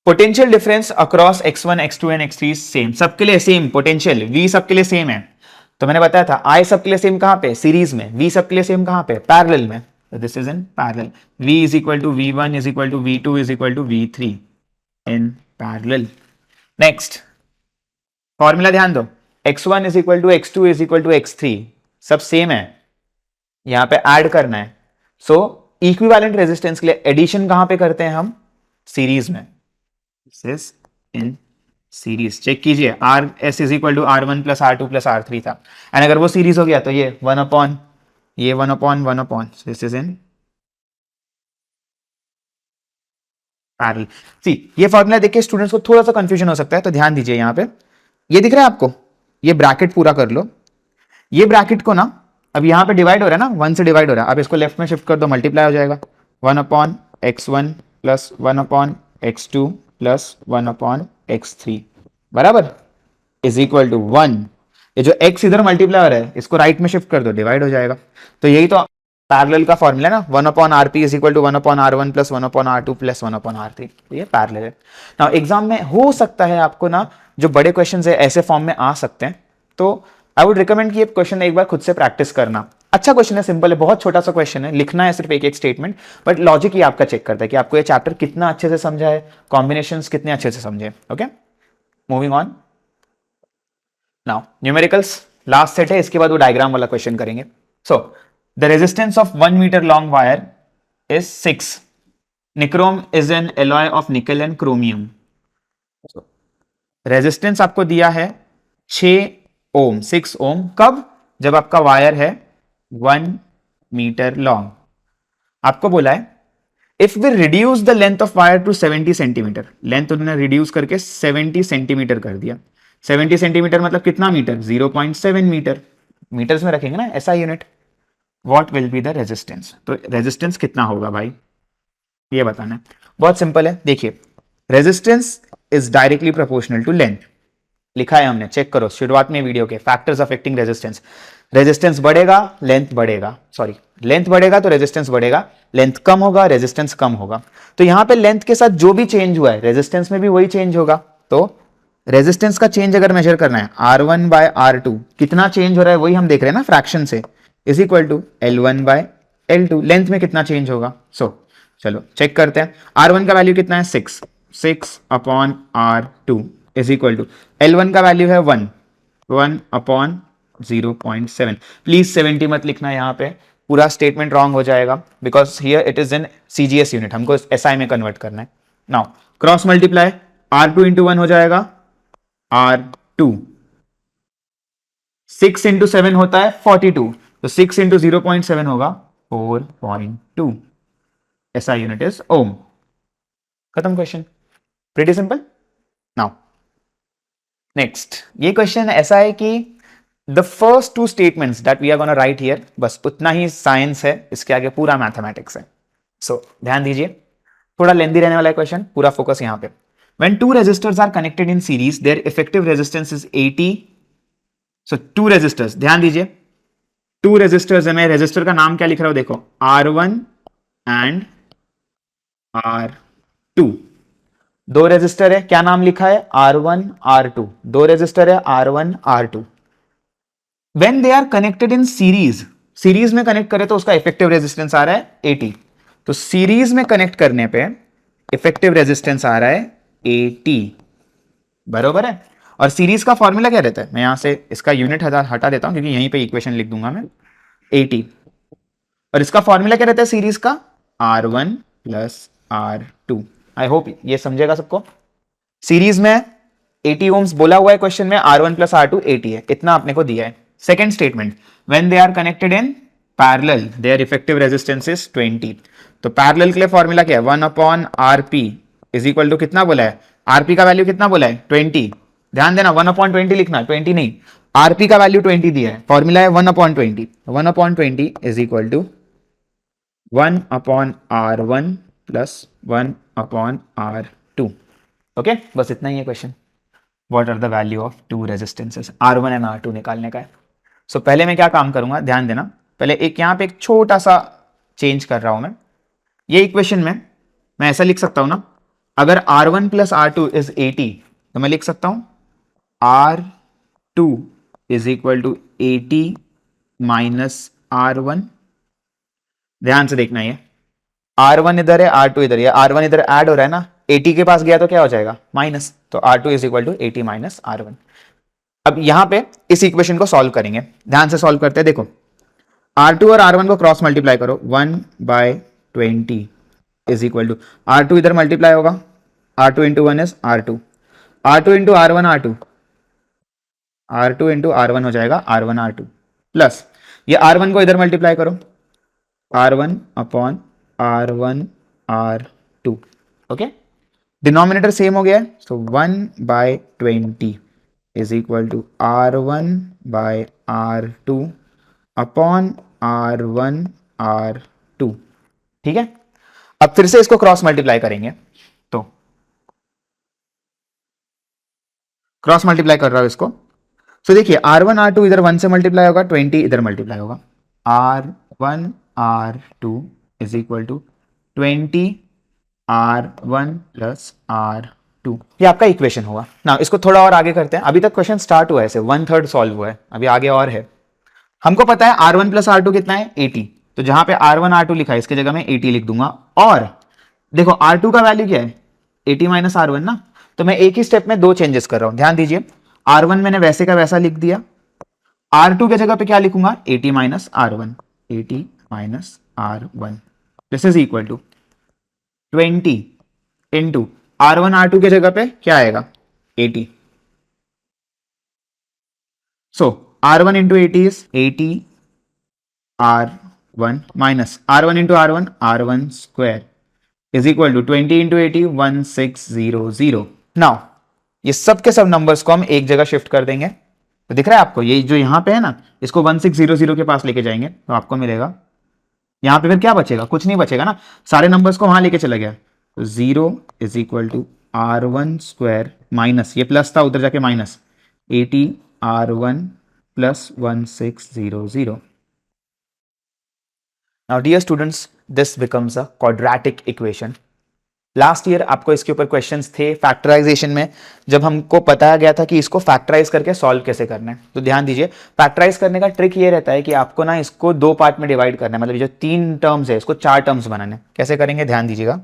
potential difference across x1, x2 and x3 same, सबके लिए सेम पोटेंशियल, V सबके लिए सेम है, तो मैंने बताया था I सबके लिए सेम कहां पे, सीरीज में, V सबके लिए सेम कहां पे, पैरेलल में, तो this is in parallel, V is equal to V1 is equal to V2 is equal to V3 in parallel. Next formula ध्यान दो, x1 is equal to x2 is equal to x3, सब same है, यहां पे add करना है, सो equivalent resistance के लिए एडिशन कहां पे करते हैं हम, सीरीज में, this is in series. Check कीजिए, R S is equal to R1 plus R2 plus R3 था, एंड अगर वो सीरीज हो गया तो ये 1 अपॉन ये 1 upon 1 upon, this is in parallel. See ये फॉर्मूला देख के स्टूडेंट्स को थोड़ा सा कंफ्यूजन हो सकता है, तो ध्यान दीजिए, यहां पे ये दिख रहा है आपको, ये ब्रैकेट पूरा कर लो, ये ब्रैकेट को ना अब यहां पे डिवाइड हो रहा है ना, 1 से डिवाइड हो रहा है, अब इसको लेफ्ट में शिफ्ट कर दो, मल्टीप्लाई हो जाएगा, 1 upon x1 plus 1 upon x2 plus 1 upon x3 बराबर इज इक्वल टू 1। ये जो x इधर मल्टीप्लाई हो रहा है इसको राइट में शिफ्ट कर दो, डिवाइड हो जाएगा, तो यही तो पैरेलल का फॉर्मूला ना, 1 upon RP is equal to 1 upon R1 plus 1 upon R2 plus 1 upon R3, तो ये पैरेलल है। नाउ एग्जाम में हो सकता है आपको ना जो बड़े क्वेश्चन है ऐसे फॉर्म में आ सकते हैं, तो आई वुड रिकमेंड कि ये क्वेश्चन एक बार खुद से प्रैक्टिस करना। अच्छा क्वेश्चन है, सिंपल है, बहुत छोटा सा क्वेश्चन है, लिखना है सिर्फ एक एक स्टेटमेंट, बट लॉजिक ही आपका चेक करता है कि आपको ये चैप्टर कितना अच्छे से समझा है, कॉम्बिनेशंस कितने अच्छे से समझे। Okay, moving on now numericals last set है, इसके बाद वो डायग्राम वाला क्वेश्चन करेंगे। So the resistance of 1 metre long wire is 6। Nichrome is an alloy of nickel and chromium. Resistance आपको दिया है 6 ओम, 6 ओम। कब? जब आपका वायर है 1 मीटर लॉन्ग। आपको बोला है if we reduce the length of wire to 70 centimetre, length उन्होंने रिड्यूस करके 70 सेंटीमीटर कर दिया। 70 सेंटीमीटर मतलब कितना मीटर? 0.7 मीटर। मीटर्स में रखेंगे ना ऐसा unit. What will be the resistance? तो रेजिस्टेंस कितना होगा भाई, ये बताना है। बहुत सिंपल है, देखिए resistance is directly proportional to length. लिखा है हमने, चेक करो शुरुआत में वीडियो के, फैक्टर्स अफेक्टिंग रेजिस्टेंस। रेजिस्टेंस बढ़ेगा, लेंथ बढ़ेगा, सॉरी लेंथ बढ़ेगा तो रेजिस्टेंस बढ़ेगा, लेंथ कम होगा रेजिस्टेंस कम होगा। तो यहां पे लेंथ के साथ जो भी चेंज हुआ है रेजिस्टेंस में भी वही चेंज होगा। तो रेजिस्टेंस का चेंज अगर मेजर करना है R1 बाय R2, कितना चेंज हो रहा है वही हम देख रहे हैं ना फ्रैक्शन से, is equal to L1 by L2, length में कितना चेंज होगा। सो चलो चेक करते हैं। R1 का वैल्यू कितना है? 6 upon R2 is equal to L1 का वैल्यू है 1 अपॉन 0.7। प्लीज 70 मत लिखना, यहां पे पूरा स्टेटमेंट रॉन्ग हो जाएगा, because here it is in CGS unit, हमको SI में कन्वर्ट करना है। Now cross multiply, R2 into 1 हो जाएगा R2, 6 इंटू 7 होता है 42, तो 6 इंटू 0.7 होगा 4.2। SI unit is ohm. खत्म question, pretty simple. Now next, ये क्वेश्चन ऐसा है कि the first two statements that we are gonna write here, बस उतना ही साइंस है, इसके आगे पूरा मैथमेटिक्स है। सो ध्यान दीजिए, थोड़ा लेंदी रहने वाला है क्वेश्चन, पूरा फोकस यहां पे। When two resistors are connected in series, their effective resistance is 80। So two resistors, ध्यान दीजिए, टू रेजिस्टर्स है, मैं रेजिस्टर का नाम क्या लिख रहा हूं देखो, R1 एंड R2। दो रेजिस्टर है, क्या नाम लिखा है? R1 R2। दो रेजिस्टर है R1 R2। When they are connected in series, series में कनेक्ट करें तो उसका इफेक्टिव रेजिस्टेंस आ रहा है 80। तो सीरीज में कनेक्ट करने पे इफेक्टिव रेजिस्टेंस आ रहा है 80, बरोबर है। और सीरीज का फॉर्मूला क्या रहता है? मैं यहां से इसका यूनिट हटा देता हूं क्योंकि यहीं पे इक्वेशन लिख दूंगा मैं, 80। और इसका फॉर्मूला क्या रहता है सीरीज का? R1 plus R2। I hope ये समझेगा सबको। सीरीज में 80 ओम्स बोला हुआ है क्वेश्चन में, R1 प्लस R2 80 है, इतना आपने को दिया है। Second statement, when they are connected in parallel their effective resistance is 20। तो पैरेलल के लिए फॉर्मूला क्या है? 1 upon RP is equal to कितना बोला है? RP का वैल्यू कितना बोला है? 20। ध्यान देना, 1 अपॉन 20 लिखना, 20 नहीं, RP का वैल्यू 20 दिया है, फॉर्मूला है 1 upon 20। 1 upon 20 is equal to 1 upon R1 plus 1 upon R2। Okay, बस इतना ही है question. What are the value of two resistances? R1 and R2 निकालने का है। सो पहले मैं क्या काम करूंगा, ध्यान देना, पहले एक यहां पे एक छोटा सा चेंज कर रहा हूं मैं। ये इक्वेशन में मैं ऐसा लिख सकता हूं ना, अगर R1 प्लस R2 इज 80 तो मैं लिख सकता हूं R2 is equal to 80 minus R1। ध्यान से देखना, ये R1 इधर है, R2 इधर है, R1 इधर ऐड हो रहा है ना, 80 के पास गया तो क्या हो जाएगा? माइनस। तो R2 is equal to 80 minus R1। अब यहां पे इस इक्वेशन को सॉल्व करेंगे, ध्यान से सॉल्व करते हैं। देखो R2 और R1 को क्रॉस मल्टीप्लाई करो, 1/20 इज इक्वल टू R2 इधर मल्टीप्लाई होगा, R2 into 1 is R2, R2 into R1 R2 into R1 हो जाएगा R1 R2, प्लस ये R1 को इधर मल्टीप्लाई करो, R1 upon R1 R2। Okay, denominator same हो गया है, so 1/20 is equal to R1 by R2 upon R1 R2। ठीक है, अब फिर से इसको क्रॉस मल्टीप्लाई करेंगे, तो क्रॉस मल्टीप्लाई कर रहा हूं इसको। सो देखिए R1 R2 इधर 1 से मल्टीप्लाई होगा, 20 इधर मल्टीप्लाई होगा, R1 R2 is equal to 20 R1 plus R2। 2, ये आपका इक्वेशन हुआ ना। इसको थोड़ा और आगे करते हैं, अभी तक क्वेश्चन स्टार्ट हुआ है, ऐसे 1/3 सॉल्व हुआ है, अभी आगे और है। हमको पता है R1 प्लस R2 कितना है 80, तो जहां पे R1 R2 लिखा है इसके जगह मैं 80 लिख दूंगा। और देखो R2 का वैल्यू क्या है 80 माइनस R1 ना, तो मैं एक ही स्टेप में दो चेंजेस कर रहा हूं, ध्यान दीजिए। R1 मैंने वैसे का वैसा लिख दिया, R2 के जगह पे क्या लिखूंगा 80 minus R1, 80 minus R1, this is equal to 20 into R1 R2 के जगह पे क्या आएगा 80, so R1 into 80 is 80 R1 minus R1 into R1, R1 square is equal to 20 into 80, 1600. Now ये सब के सब नंबर्स को हम एक जगह शिफ्ट कर देंगे, तो दिख रहा है आपको ये जो यहां पे है ना, इसको 1600 के पास लेके जाएंगे तो आपको मिलेगा, यहां पे फिर क्या बचेगा, कुछ नहीं बचेगा ना, सारे नंबर्स को वहां लेके चला गया, तो 0 is equal to R1 square minus, ये प्लस था उधर जाके minus, 80 R1 plus 1600. Now dear students, this becomes a quadratic equation. Last year आपको इसके ऊपर क्वेश्चंस थे फैक्टराइजेशन में, जब हमको बताया गया था कि इसको फैक्टराइज करके सॉल्व कैसे करना है। तो ध्यान दीजिए, फैक्टराइज करने का ट्रिक ये रहता है कि आपको ना इसको दो पार्ट में डिवाइड करना है, मतलब जो 3 टर्म्स है इसको 4 टर्म्स बनाने। कैसे करेंगे ध्यान दीजिएगा,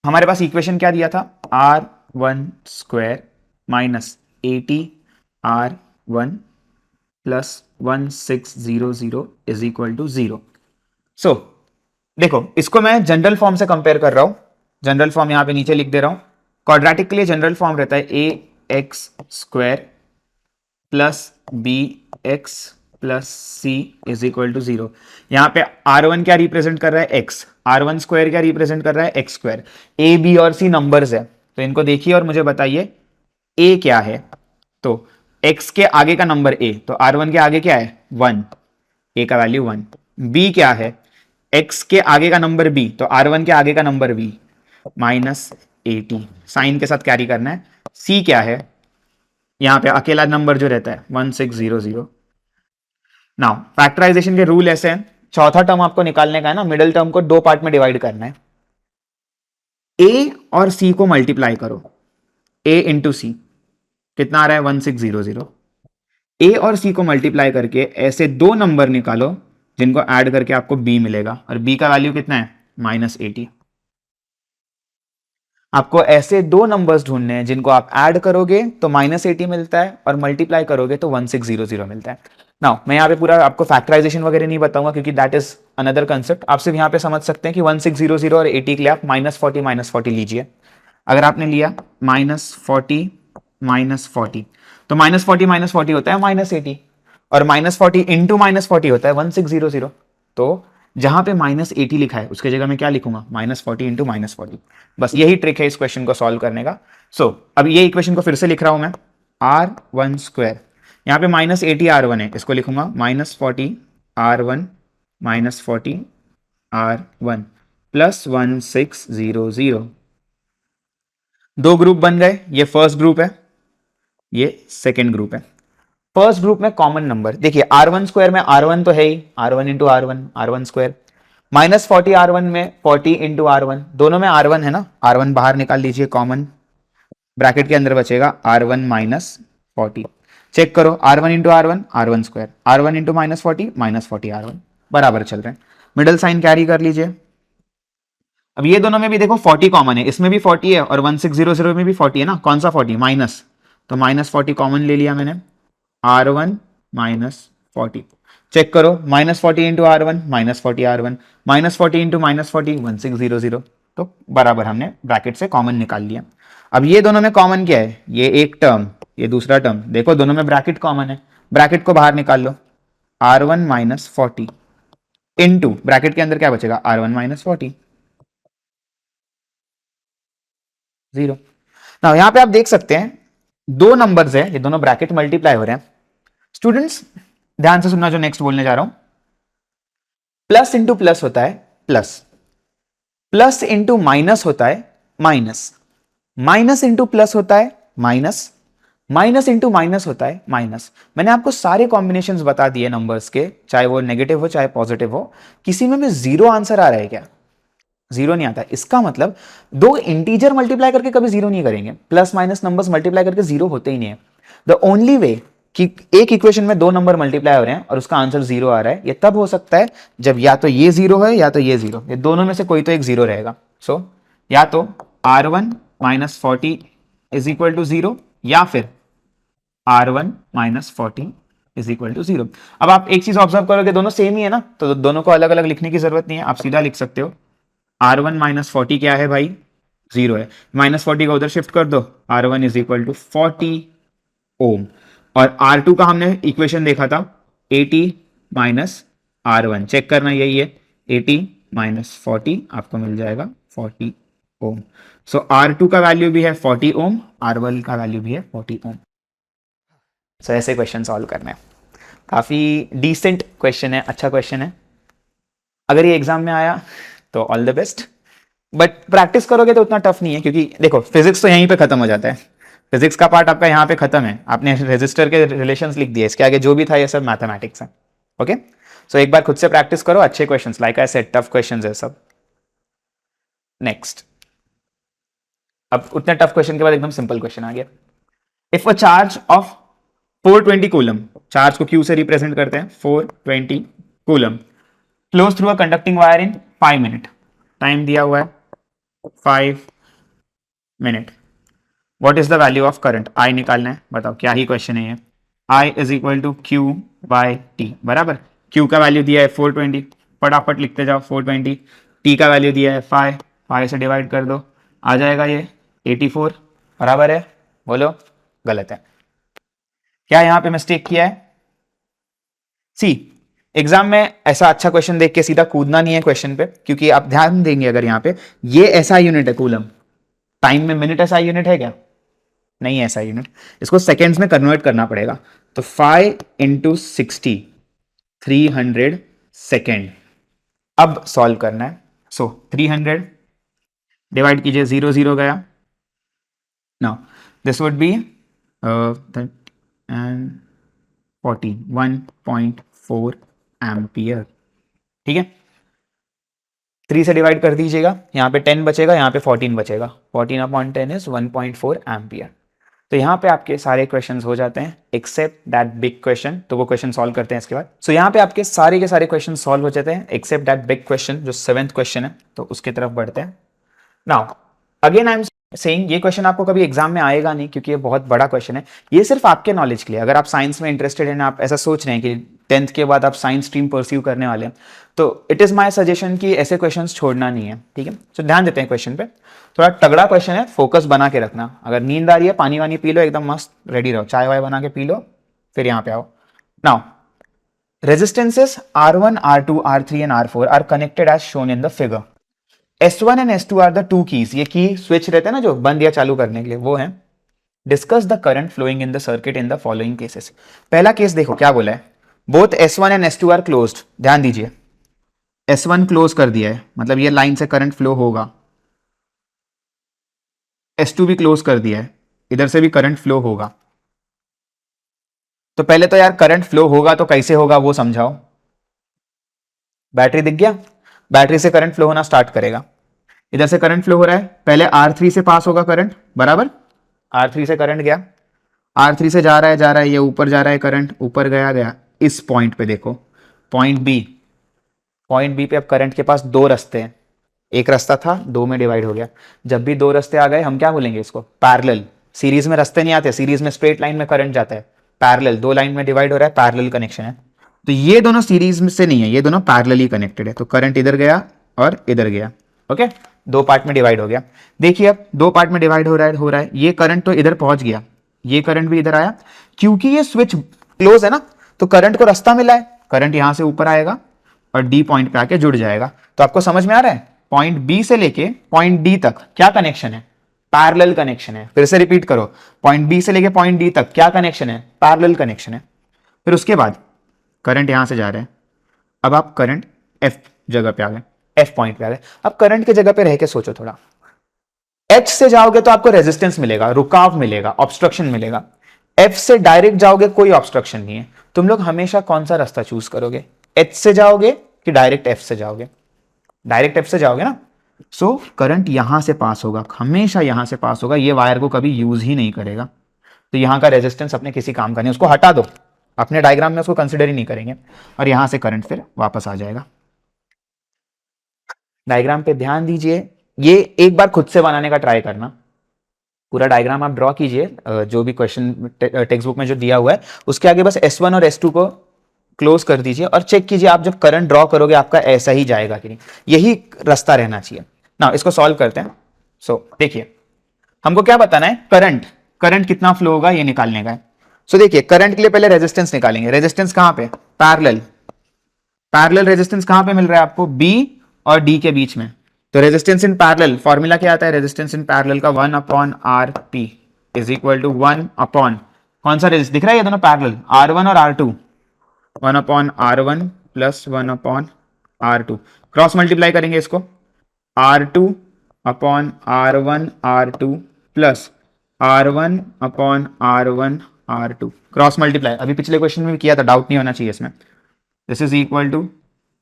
हमारे पास इक्वेशन क्या दिया था, R1 square minus 80 R1 plus 1600 is equal to 0। So देखो, इसको मैं जनरल फॉर्म से कंपेयर कर रहा हूं, जनरल फॉर्म यहां पे नीचे लिख दे रहा हूं। क्वाड्रेटिक के लिए जनरल फॉर्म रहता है A X square plus B X plus C is equal to 0। यहां पे R1 क्या रिप्रेजेंट कर रहा है एक्स, R1 स्क्वायर क्या रिप्रेजेंट कर रहा है एक्स स्क्वायर। ए बी और सी नंबर्स है, तो इनको देखिए और मुझे बताइए ए क्या है। तो x के आगे का नंबर a, तो R1 के आगे क्या है 1, a का वैल्यू 1। b क्या है, x के आगे का नंबर b, तो R1 के आगे का नंबर b माइनस 80, साइन के साथ कैरी करना है। c क्या है, यहां पे अकेला नंबर जो रहता है 1600। नाउ फैक्टराइजेशन के रूल ऐसे हैं, चौथा टर्म आपको निकालने का है ना, मिडिल टर्म को दो पार्ट में डिवाइड करना है। a और c को मल्टीप्लाई करो, a इंटू सी कितना आ रहा है 1600। ए और सी को मल्टीप्लाई करके ऐसे दो नंबर निकालो जिनको ऐड करके आपको बी मिलेगा, और बी का वैल्यू कितना है -80। आपको ऐसे दो नंबर्स ढूंढने हैं जिनको आप ऐड करोगे तो -80 मिलता है और मल्टीप्लाई करोगे तो 1600 मिलता है। नाउ मैं यहाँ पे पूरा आपको फैक्टराइजेशन वगैरह नहीं बताऊंगा क्योंकि दैट इज अनदर कंसेप्ट। आप सिर्फ यहाँ पे समझ सकते हैं कि 1600 और 80 के लिए आप -40 लीजिए। अगर आपने लिया -40 -40, तो -40 होता है -80, और -40 इंटू -40 होता है 1600। तो जहां पे -80 लिखा है उसके जगह मैं क्या लिखूंगा -40 इंटू -40। बस यही ट्रिक है इस क्वेश्चन को सॉल्व करने का। सो अब ये इक्वेशन को फिर से लिख रहा हूं मैं, R1 स्क्वायर, यहां पे -80 R1 है, इसको लिखूंगा -40 R1 -40 R1 प्लस 1600। दो ग्रुप बन गए, ये फर्स्ट ग्रुप है, ये सेकेंड ग्रुप है। फर्स्ट ग्रुप में कॉमन नंबर देखिए, R1 स्क्वायर में R1 तो है ही, R1 into R1 square, -40 R1 में 40 इंटू R1, दोनों में R1 है ना, R1 बाहर निकाल लीजिए कॉमन, ब्रैकेट के अंदर बचेगा R1 -40। चेक करो R1 into R1 square, R1 into -40 -40 R1 बराबर चल रहे हैं, मिडल साइन कैरी कर लीजिए। अब ये दोनों में भी देखो 40 कॉमन है, इसमें भी 40 है और 1600 में भी 40 है ना, कौन सा 40 माइनस, तो -40 कॉमन ले लिया मैंने, R1 -40। चेक करो -40 इंटू R1 -40 R1 -40 इंटू -40 1600, तो बराबर हमने ब्रैकेट से कॉमन निकाल लिया। अब ये दोनों में कॉमन क्या है, ये एक टर्म ये दूसरा टर्म, देखो दोनों में ब्रैकेट कॉमन है, ब्रैकेट को बाहर निकाल लो, R1 -40 इंटू ब्रैकेट के अंदर क्या बचेगा R1 -40 0। ना यहां पे आप देख सकते हैं दो नंबर्स है, ये दोनों ब्रैकेट मल्टीप्लाई हो रहे हैं। स्टूडेंट्स ध्यान से सुनना जो नेक्स्ट बोलने जा रहा हूं, प्लस इंटू प्लस होता है प्लस, प्लस इंटू माइनस होता है माइनस, माइनस इंटू प्लस होता है माइनस, माइनस इंटू माइनस होता है माइनस। मैंने आपको सारे कॉम्बिनेशंस बता दिए नंबर्स के, चाहे वो नेगेटिव हो चाहे पॉजिटिव हो, किसी में भी जीरो आंसर आ रहा है क्या, जीरो नहीं आता। इसका मतलब दो इंटीजर मल्टीप्लाई करके कभी जीरो नहीं करेंगे, प्लस माइनस नंबर्स मल्टीप्लाई करके जीरो होते ही नहीं है। द ओनली वे कि एक इक्वेशन में दो नंबर मल्टीप्लाई हो रहे हैं और उसका आंसर जीरो आ रहा है, ये तब हो सकता है जब या तो ये जीरो है या तो ये जीरो, ये दोनों में से कोई तो एक जीरो रहेगा। सो या तो R1 minus 40 is equal to zero, या फिर R1 minus 40 is equal to zero. अब आप एक चीज ऑब्जर्व करोगे, दोनों सेम ही है ना, तो दोनों को अलग अलग लिखने की जरूरत नहीं है, आप सीधा लिख सकते हो R1 माइनस 40 क्या है भाई, जीरो है, माइनस 40 का उधर शिफ्ट कर दो, R1 इज इक्वल टू 40 ओम। और R2 का हमने इक्वेशन देखा था 80 माइनस R1, चेक करना यही है, 80 माइनस 40 आपको मिल जाएगा 40 ओम। सो R2 का वैल्यू भी है 40 ओम, R1 का वैल्यू भी है 40 ओम। सो ऐसे क्वेश्चन सॉल्व करना है, काफी डिसेंट क्वेश्चन है, अच्छा क्वेश्चन है। अगर ये एग्जाम में आया तो all the best, but practice करोगे तो उतना टफ नहीं है, क्योंकि देखो फिजिक्स तो यहीं पे खत्म हो जाता है, फिजिक्स का पार्ट आपका यहाँ पे खत्म है, आपने रेजिस्टर के रिलेशंस लिख दिए, इसके आगे जो भी था ये सब मैथमेटिक्स है। ओके, सो एक बार खुद से प्रैक्टिस करो, अच्छे questions, like I said tough questions है सब। नेक्स्ट, अब उतने टफ क्वेश्चन के बाद एकदम सिंपल क्वेश्चन आ गया। If a charge of 420 coulomb, charge को क्यू से रिप्रेजेंट करते हैं, 420 coulomb flows through a conducting wire in 5 minute, time दिया हुआ है 5 minute, what is the value of current, I निकालना है, बताओ क्या ही क्वेश्चन है ये। I is equal to Q by T, बराबर, क्यू का वैल्यू दिया है 420, फटाफट लिखते जाओ 420, टी का वैल्यू दिया है 5, 5 से डिवाइड कर दो, आ जाएगा ये 84, बराबर है, बोलो गलत है। क्या यहां पे मिस्टेक किया है? सी, एग्जाम में ऐसा अच्छा क्वेश्चन देख के सीधा कूदना नहीं है क्वेश्चन पे, क्योंकि आप ध्यान देंगे अगर यहाँ पे ये ऐसा यूनिट है कूलम, टाइम में मिनट ऐसा यूनिट है क्या? नहीं है ऐसा यूनिट, इसको सेकेंड्स में कन्वर्ट करना पड़ेगा। तो 5 इंटू 60, 300 सेकेंड। अब सॉल्व करना है, सो 300 डिवाइड कीजिए, 0 0 गया, now this would B and 1.4 ampere, ठीक है। 3 से डिवाइड कर दीजिएगा, यहाँ पे 10 बचेगा, यहाँ पे 14 बचेगा, 14 अपॉन 10 इज 1.4 एम्पियर। तो यहाँ पे आपके सारे क्वेश्चंस हो जाते हैं एक्सेप्ट दैट बिग क्वेश्चन, तो वो क्वेश्चन सॉल्व करते हैं इसके बाद। सो यहाँ पे आपके सारे के सारे क्वेश्चन सॉल्व हो जाते हैं एक्सेप्ट दैट बिग क्वेश्चन, जो 7th क्वेश्चन है, तो उसके तरफ बढ़ते हैं। Now again I am saying, ये क्वेश्चन आपको कभी एग्जाम में आएगा नहीं, क्योंकि ये बहुत बड़ा क्वेश्चन है, ये सिर्फ आपके नॉलेज के लिए। अगर आप साइंस में इंटरेस्टेड हैं, आप ऐसा सोच रहे हैं कि 10th के बाद आप साइंस स्ट्रीम परस्यू करने वाले हैं, तो इट इज माय सजेशन कि ऐसे क्वेश्चंस छोड़ना नहीं है, ठीक है। तो ध्यान देते हैं क्वेश्चन पे, थोड़ा तगड़ा क्वेश्चन है, फोकस बना के रखना। अगर नींद आ रही है, पानी वानी पी लो, एकदम मस्त रेडी रहो, चाय वाय बना के पी लो, फिर यहाँ पे आओ। Now resistances R1, R2, R3 and R4 are connected as shown in the figure. S1 and S2 are the two keys, ये की स्विच रहते हैं ना जो बंद या चालू करने के लिए, वो है। Discuss the current flowing in the circuit in the following cases. पहला केस देखो क्या बोला है, both S1 and S2 are closed, ध्यान दीजिए, S1 क्लोज कर दिया है, मतलब ये लाइन से करंट फ्लो होगा, S2 भी क्लोज कर दिया है, इधर से भी करंट फ्लो होगा। तो पहले तो यार करंट फ्लो होगा तो कैसे होगा वो समझाओ। बैटरी दिख गया, बैटरी से करंट फ्लो होना स्टार्ट करेगा, इधर से करंट फ्लो हो रहा है, पहले R3 से पास होगा करंट, बराबर, R3 से करंट गया, R3 से जा रहा है, ये ऊपर जा रहा है करंट, ऊपर गया गया, इस पॉइंट पे देखो, पॉइंट बी पे अब करंट के पास दो रास्ते हैं, एक रास्ता था, दो में डिवाइड हो गया। जब भी दो रास्ते आ गए हम क्या बोलेंगे इसको, पैरेलल। सीरीज में रास्ते नहीं आते, सीरीज में स्ट्रेट लाइन में करंट जाता है, पैरेलल, दो लाइन में डिवाइड हो रहा है, पैरेलल कनेक्शन है। तो ये दोनों सीरीज में से नहीं है, ये दोनों पैरेलली कनेक्टेड है, तो करंट इधर गया और इधर गया, ओके, दो पार्ट में डिवाइड हो गया। देखिए अब दो पार्ट में डिवाइड हो रहा है, ये करंट तो इधर पहुंच गया, ये करंट भी इधर आया, क्योंकि ये स्विच क्लोज है ना, तो करंट को रास्ता मिला है, करंट यहां से ऊपर आएगा और डी पॉइंट पे आके जुड़ जाएगा। तो आपको समझ में आ रहा है, पॉइंट बी से लेके पॉइंट डी तक क्या कनेक्शन है, पैरेलल कनेक्शन है। फिर से रिपीट करो, पॉइंट बी से लेके पॉइंट डी तक क्या कनेक्शन है, पैरेलल कनेक्शन है। फिर उसके बाद करंट यहां से जा रहा है, अब आप करंट एफ जगह पे आ गए, एफ पॉइंट पे आ गए। अब करंट की जगह पे रह के सोचो थोड़ा, एच से जाओगे तो आपको रेजिस्टेंस मिलेगा, रुकाव मिलेगा, ऑब्स्ट्रक्शन मिलेगा। एफ से डायरेक्ट जाओगे, कोई ऑब्स्ट्रक्शन नहीं है। तुम लोग हमेशा कौन सा रास्ता चूज करोगे, एच से जाओगे कि डायरेक्ट एफ से जाओगे? डायरेक्ट एफ से जाओगे ना, सो करंट यहां से पास होगा, हमेशा यहां से पास होगा, ये वायर को कभी यूज ही नहीं करेगा। तो यहाँ का रेजिस्टेंस अपने किसी काम का नहीं, उसको हटा दो, अपने डायग्राम में उसको कंसिडर ही नहीं करेंगे, और यहां से करंट फिर वापस आ जाएगा। डायग्राम पे ध्यान दीजिए, ये एक बार खुद से बनाने का ट्राई करना, पूरा डायग्राम आप ड्रॉ कीजिए, जो भी क्वेश्चन टेक्स्ट बुक में जो दिया हुआ है उसके आगे बस S1 और S2 को क्लोज कर दीजिए और चेक कीजिए आप जब करंट ड्रॉ करोगे आपका ऐसा ही जाएगा कि नहीं, यही रास्ता रहना चाहिए ना। इसको सॉल्व करते हैं। सो देखिए, हमको क्या बताना है, करंट, करंट कितना फ्लो होगा ये निकालने का है। सो देखिए, करंट के लिए पहले रेजिस्टेंस निकालेंगे। रेजिस्टेंस कहां पे, पैरेलल, पैरेलल रेजिस्टेंस कहां पे मिल रहा है आपको, बी और डी के बीच में। तो रेजिस्टेंस इन पैरेलल, फॉर्मूला क्या आता है रेजिस्टेंस इन पैरेलल का, 1 upon R P is equal to 1 upon, कौन सा रेजिस्टेंस दिख रहा है ये दोनों पैरेलल, R1 और R2, 1 upon R1 plus 1 upon R2, cross multiply करेंगे इसको, R2 upon R1 R2 plus R1 upon R1 R2, cross multiply, अभी पिछले क्वेश्चन में भी किया था, डाउट नहीं होना चाहिए इसमें। This is equal to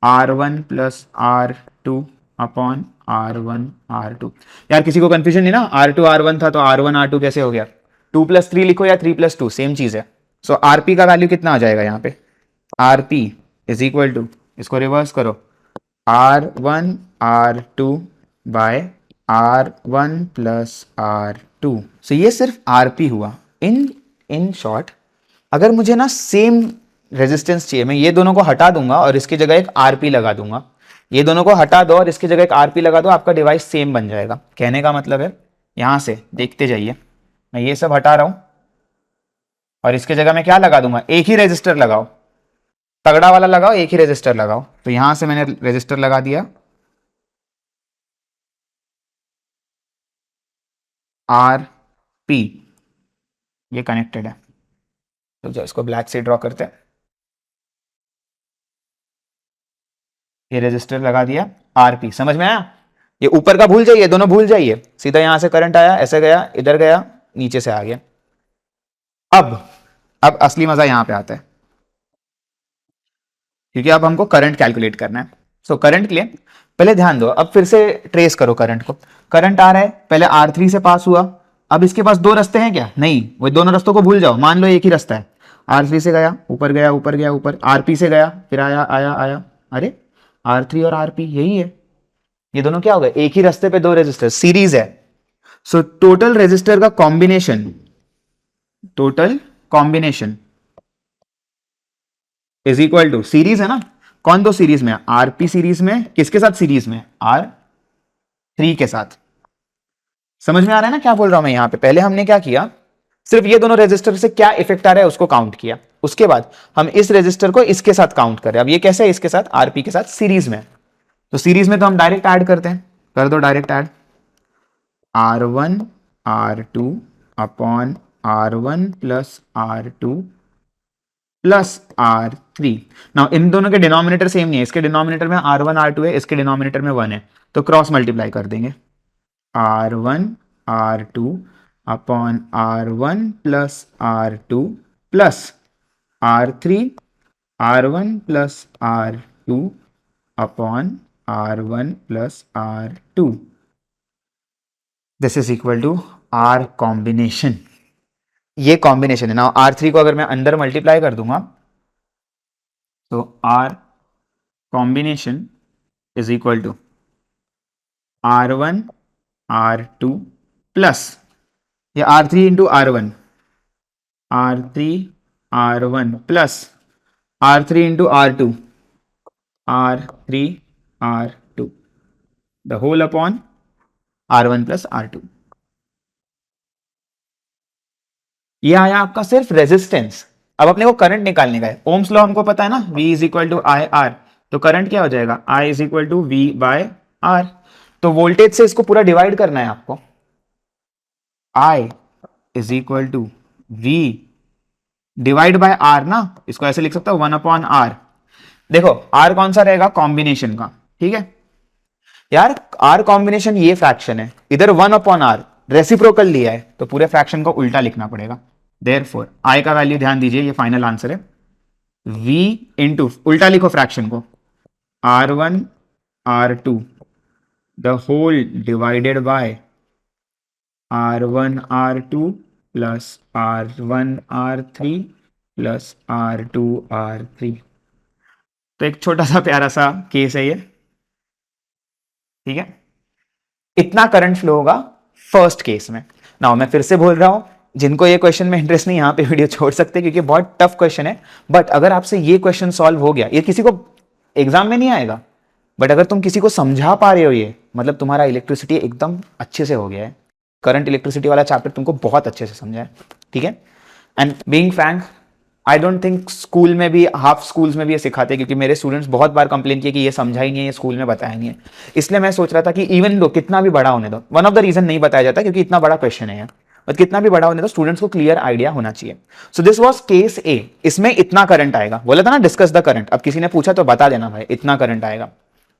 R1 plus R2 upon R1 R2। यार किसी को कंफ्यूजन नहीं ना, R2 R1 था तो R1 R2 कैसे हो गया, 2 प्लस 3 लिखो या 3 प्लस 2 सेम चीज है। सो RP का वैल्यू कितना आ जाएगा यहाँ पे, RP इज इक्वल टू, इसको रिवर्स करो, R1 R2 bye R1 plus R2। सो ये सिर्फ RP हुआ। इन शॉर्ट, अगर मुझे ना सेम रेजिस्टेंस चाहिए, मैं ये दोनों को हटा दूंगा और इसकी जगह एक RP लगा दूंगा, ये दोनों को हटा दो और इसकी जगह एक RP लगा दो, आपका डिवाइस सेम बन जाएगा। कहने का मतलब है, यहां से देखते जाइए, मैं ये सब हटा रहा हूं और इसके जगह मैं क्या लगा दूंगा, एक ही रेजिस्टर लगाओ, तगड़ा वाला लगाओ, एक ही रेजिस्टर लगाओ। तो यहां से मैंने रेजिस्टर लगा दिया, RP, ये कनेक्टेड है। तो जो इसको ब्लैक से ड्रॉ करते हैं, ये रेजिस्टर लगा दिया, RP, समझ में आया। ये ऊपर का भूल जाइए, दोनों भूल जाइए, सीधा यहां से करंट आया, ऐसे गया, इधर गया, नीचे से आ गया। अब असली मजा यहां पे आता है, क्योंकि अब हमको करंट कैलकुलेट करना है। सो करंट के लिए पहले ध्यान दो, अब फिर से ट्रेस करो करंट को। करंट आ रहा है, पहले R3 से पास हुआ, अब इसके पास दो रास्ते हैं क्या, नहीं, वो दोनों रास्तों को भूल जाओ, मान लो एक ही रास्ता है। R3 से गया, ऊपर गया, ऊपर गया, ऊपर, RP से गया, फिर आया आया आया, अरे R3 और RP यही है, ये दोनों क्या हो गए, एक ही रास्ते पे दो रेजिस्टर, सीरीज है। सो टोटल रेजिस्टर का combination, total combination is equal to, series है ना, कौन दो सीरीज में, RP सीरीज में, किसके साथ सीरीज में, R3 के साथ। समझ में आ रहा है ना क्या बोल रहा हूं मैं यहां पे। पहले हमने क्या किया, सिर्फ ये दोनों रेजिस्टर से क्या इफेक्ट आ रहा है उसको काउंट किया, उसके बाद हम इस रेजिस्टर को इसके साथ काउंट कर रहे हैं। अब ये कैसे है, इसके साथ, RP के साथ सीरीज में, तो सीरीज में तो हम डायरेक्ट ऐड करते हैं, कर दो direct add, R1 R2 upon R1 plus R2 plus R3। Now in दोनों के डिनोमिनेटर सेम नहीं है, इसके डिनोमिनेटर में R1 R2 है, इसके डिनोमिनेटर में 1 है, तो क्रॉस मल्टीप्लाई कर देंगे, R1 R2 upon R1 plus R2 plus R3 R1 plus R2 upon R1 plus R2, this is equal to R combination. ये कॉम्बिनेशन है ना, R3 को अगर मैं अंदर मल्टीप्लाई कर दूंगा तो R combination is equal to R1 R2 plus, ये R3 into R1, R3 R1 plus R3 into R2, R3 R2, the whole upon R1 plus R2। ये आया आपका सिर्फ रेजिस्टेंस। अब अपने को करंट निकालने का है, ओम्स लॉ हमको पता है ना, V is equal to I R, तो करंट क्या हो जाएगा, I is equal to V by R। तो वोल्टेज से इसको पूरा डिवाइड करना है आपको, I is equal to V divide by R ना, इसको ऐसे लिख सकता हूं 1 अपॉन R। देखो R कौन सा रहेगा, कॉम्बिनेशन का, ठीक है यार, R कॉम्बिनेशन ये फ्रैक्शन है, इधर 1 अपॉन R रेसिप्रोकल लिया है, तो पूरे फ्रैक्शन को उल्टा लिखना पड़ेगा। देयरफॉर I का वैल्यू ध्यान दीजिए, ये फाइनल आंसर है, V इंटू, उल्टा लिखो फ्रैक्शन को, R1 R2 the whole divided by R1 R2 plus R1 R3 plus R2 R3। तो एक छोटा सा प्यारा सा केस है ये, ठीक है। इतना करंट फ्लो होगा फर्स्ट केस में। नाउ मैं फिर से बोल रहा हूं, जिनको ये क्वेश्चन में इंटरेस्ट नहीं, यहां पे वीडियो छोड़ सकते हैं क्योंकि बहुत टफ क्वेश्चन है। बट अगर आपसे ये क्वेश्चन सॉल्व हो गया, ये किसी को एग्जाम में नहीं आएगा, बट अगर तुम किसी को समझा पा रहे हो ये, मतलब तुम्हारा इलेक्ट्रिसिटी एकदम अच्छे से हो गया है। करंट इलेक्ट्रिसिटी वाला चैप्टर तुमको बहुत अच्छे से समझा है, ठीक है। And being Frank, I don't think school में भी, हाफ स्कूल्स में भी ये सिखाते, क्योंकि मेरे स्टूडेंट्स बहुत बार कंप्लेन किए कि ये समझा ही नहीं है, ये स्कूल में बताया नहीं है। इसलिए मैं सोच रहा था कि इवन दो कितना भी बड़ा होने दो, वन ऑफ द रीजन नहीं बताया जाता क्योंकि इतना बड़ा क्वेश्चन है, बट कितना भी बड़ा होने दो, स्टूडेंट्स को क्लियर आइडिया होना चाहिए। सो दिस वाज केस ए, इसमें इतना करंट आएगा, बोला था ना डिस्कस द करंट। अब किसी ने पूछा तो बता देना भाई इतना करंट आएगा,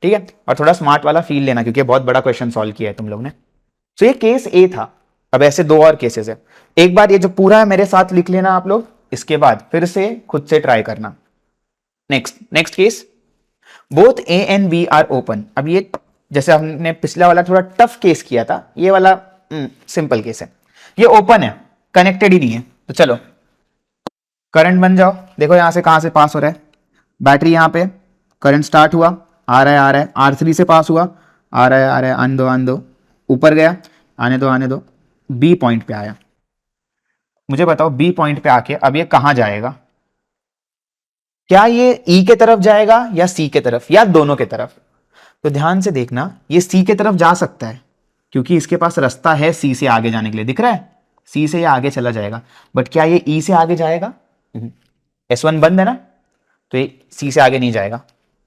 ठीक है। और थोड़ा स्मार्ट वाला फील लेना क्योंकि बहुत बड़ा क्वेश्चन सॉल्व किया है तुम लोग ने। सो ये केस ए था। अब ऐसे दो और केसेस है, एक बार ये जो पूरा है मेरे साथ लिख लेना आप लोग, इसके बाद फिर से खुद से ट्राई करना। Next case, both A and B are open. अब ये जैसे हमने पिछला वाला थोड़ा टफ केस किया था, ये वाला सिंपल केस है। ये ओपन है, कनेक्टेड ही नहीं है। तो चलो करंट बन जाओ, देखो यहां से कहां से पास हो रहा है, बैटरी यहां पे करंट स्टार्ट हुआ, आ रहा है R3 से पास हुआ, आ रहा है आने दो, ऊपर गया, आने दो, बी पॉइंट पे आया। मुझे बताओ बी पॉइंट पे आके अब ये कहां जाएगा? क्या ये ई के तरफ जाएगा या सी के तरफ या दोनों के तरफ? तो ध्यान से देखना, ये सी के तरफ जा सकता है क्योंकि इसके पास रास्ता है सी से आगे जाने के लिए, दिख रहा है सी से ये आगे चला जाएगा। बट क्या ये ई से आगे जाएगा? S1 बंद है ना, तो ये सी से आगे नहीं जाएगा,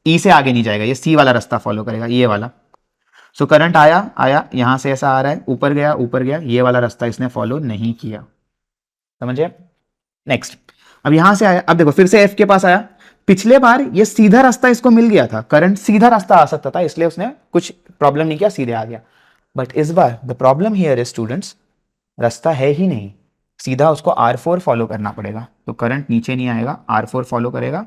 ई से आगे नहीं जाएगा, ये सी वाला रास्ता फॉलो करेगा, ये वाला। सो करंट आया यहां से ऐसा आ रहा है, ऊपर गया, ये वाला रास्ता इसने फॉलो नहीं किया, समझे। नेक्स्ट, अब यहां से आया, अब देखो फिर से एफ के पास आया। पिछले बार ये सीधा रास्ता इसको मिल गया था, करंट सीधा रास्ता आ सकता था, इसलिए उसने कुछ प्रॉब्लम नहीं किया, सीधे आ गया। बट इस बार the problem here is students, रास्ता है ही नहीं, सीधा उसको R4 फॉलो करना पड़ेगा। तो करंट नीचे नहीं आएगा, R4 फॉलो करेगा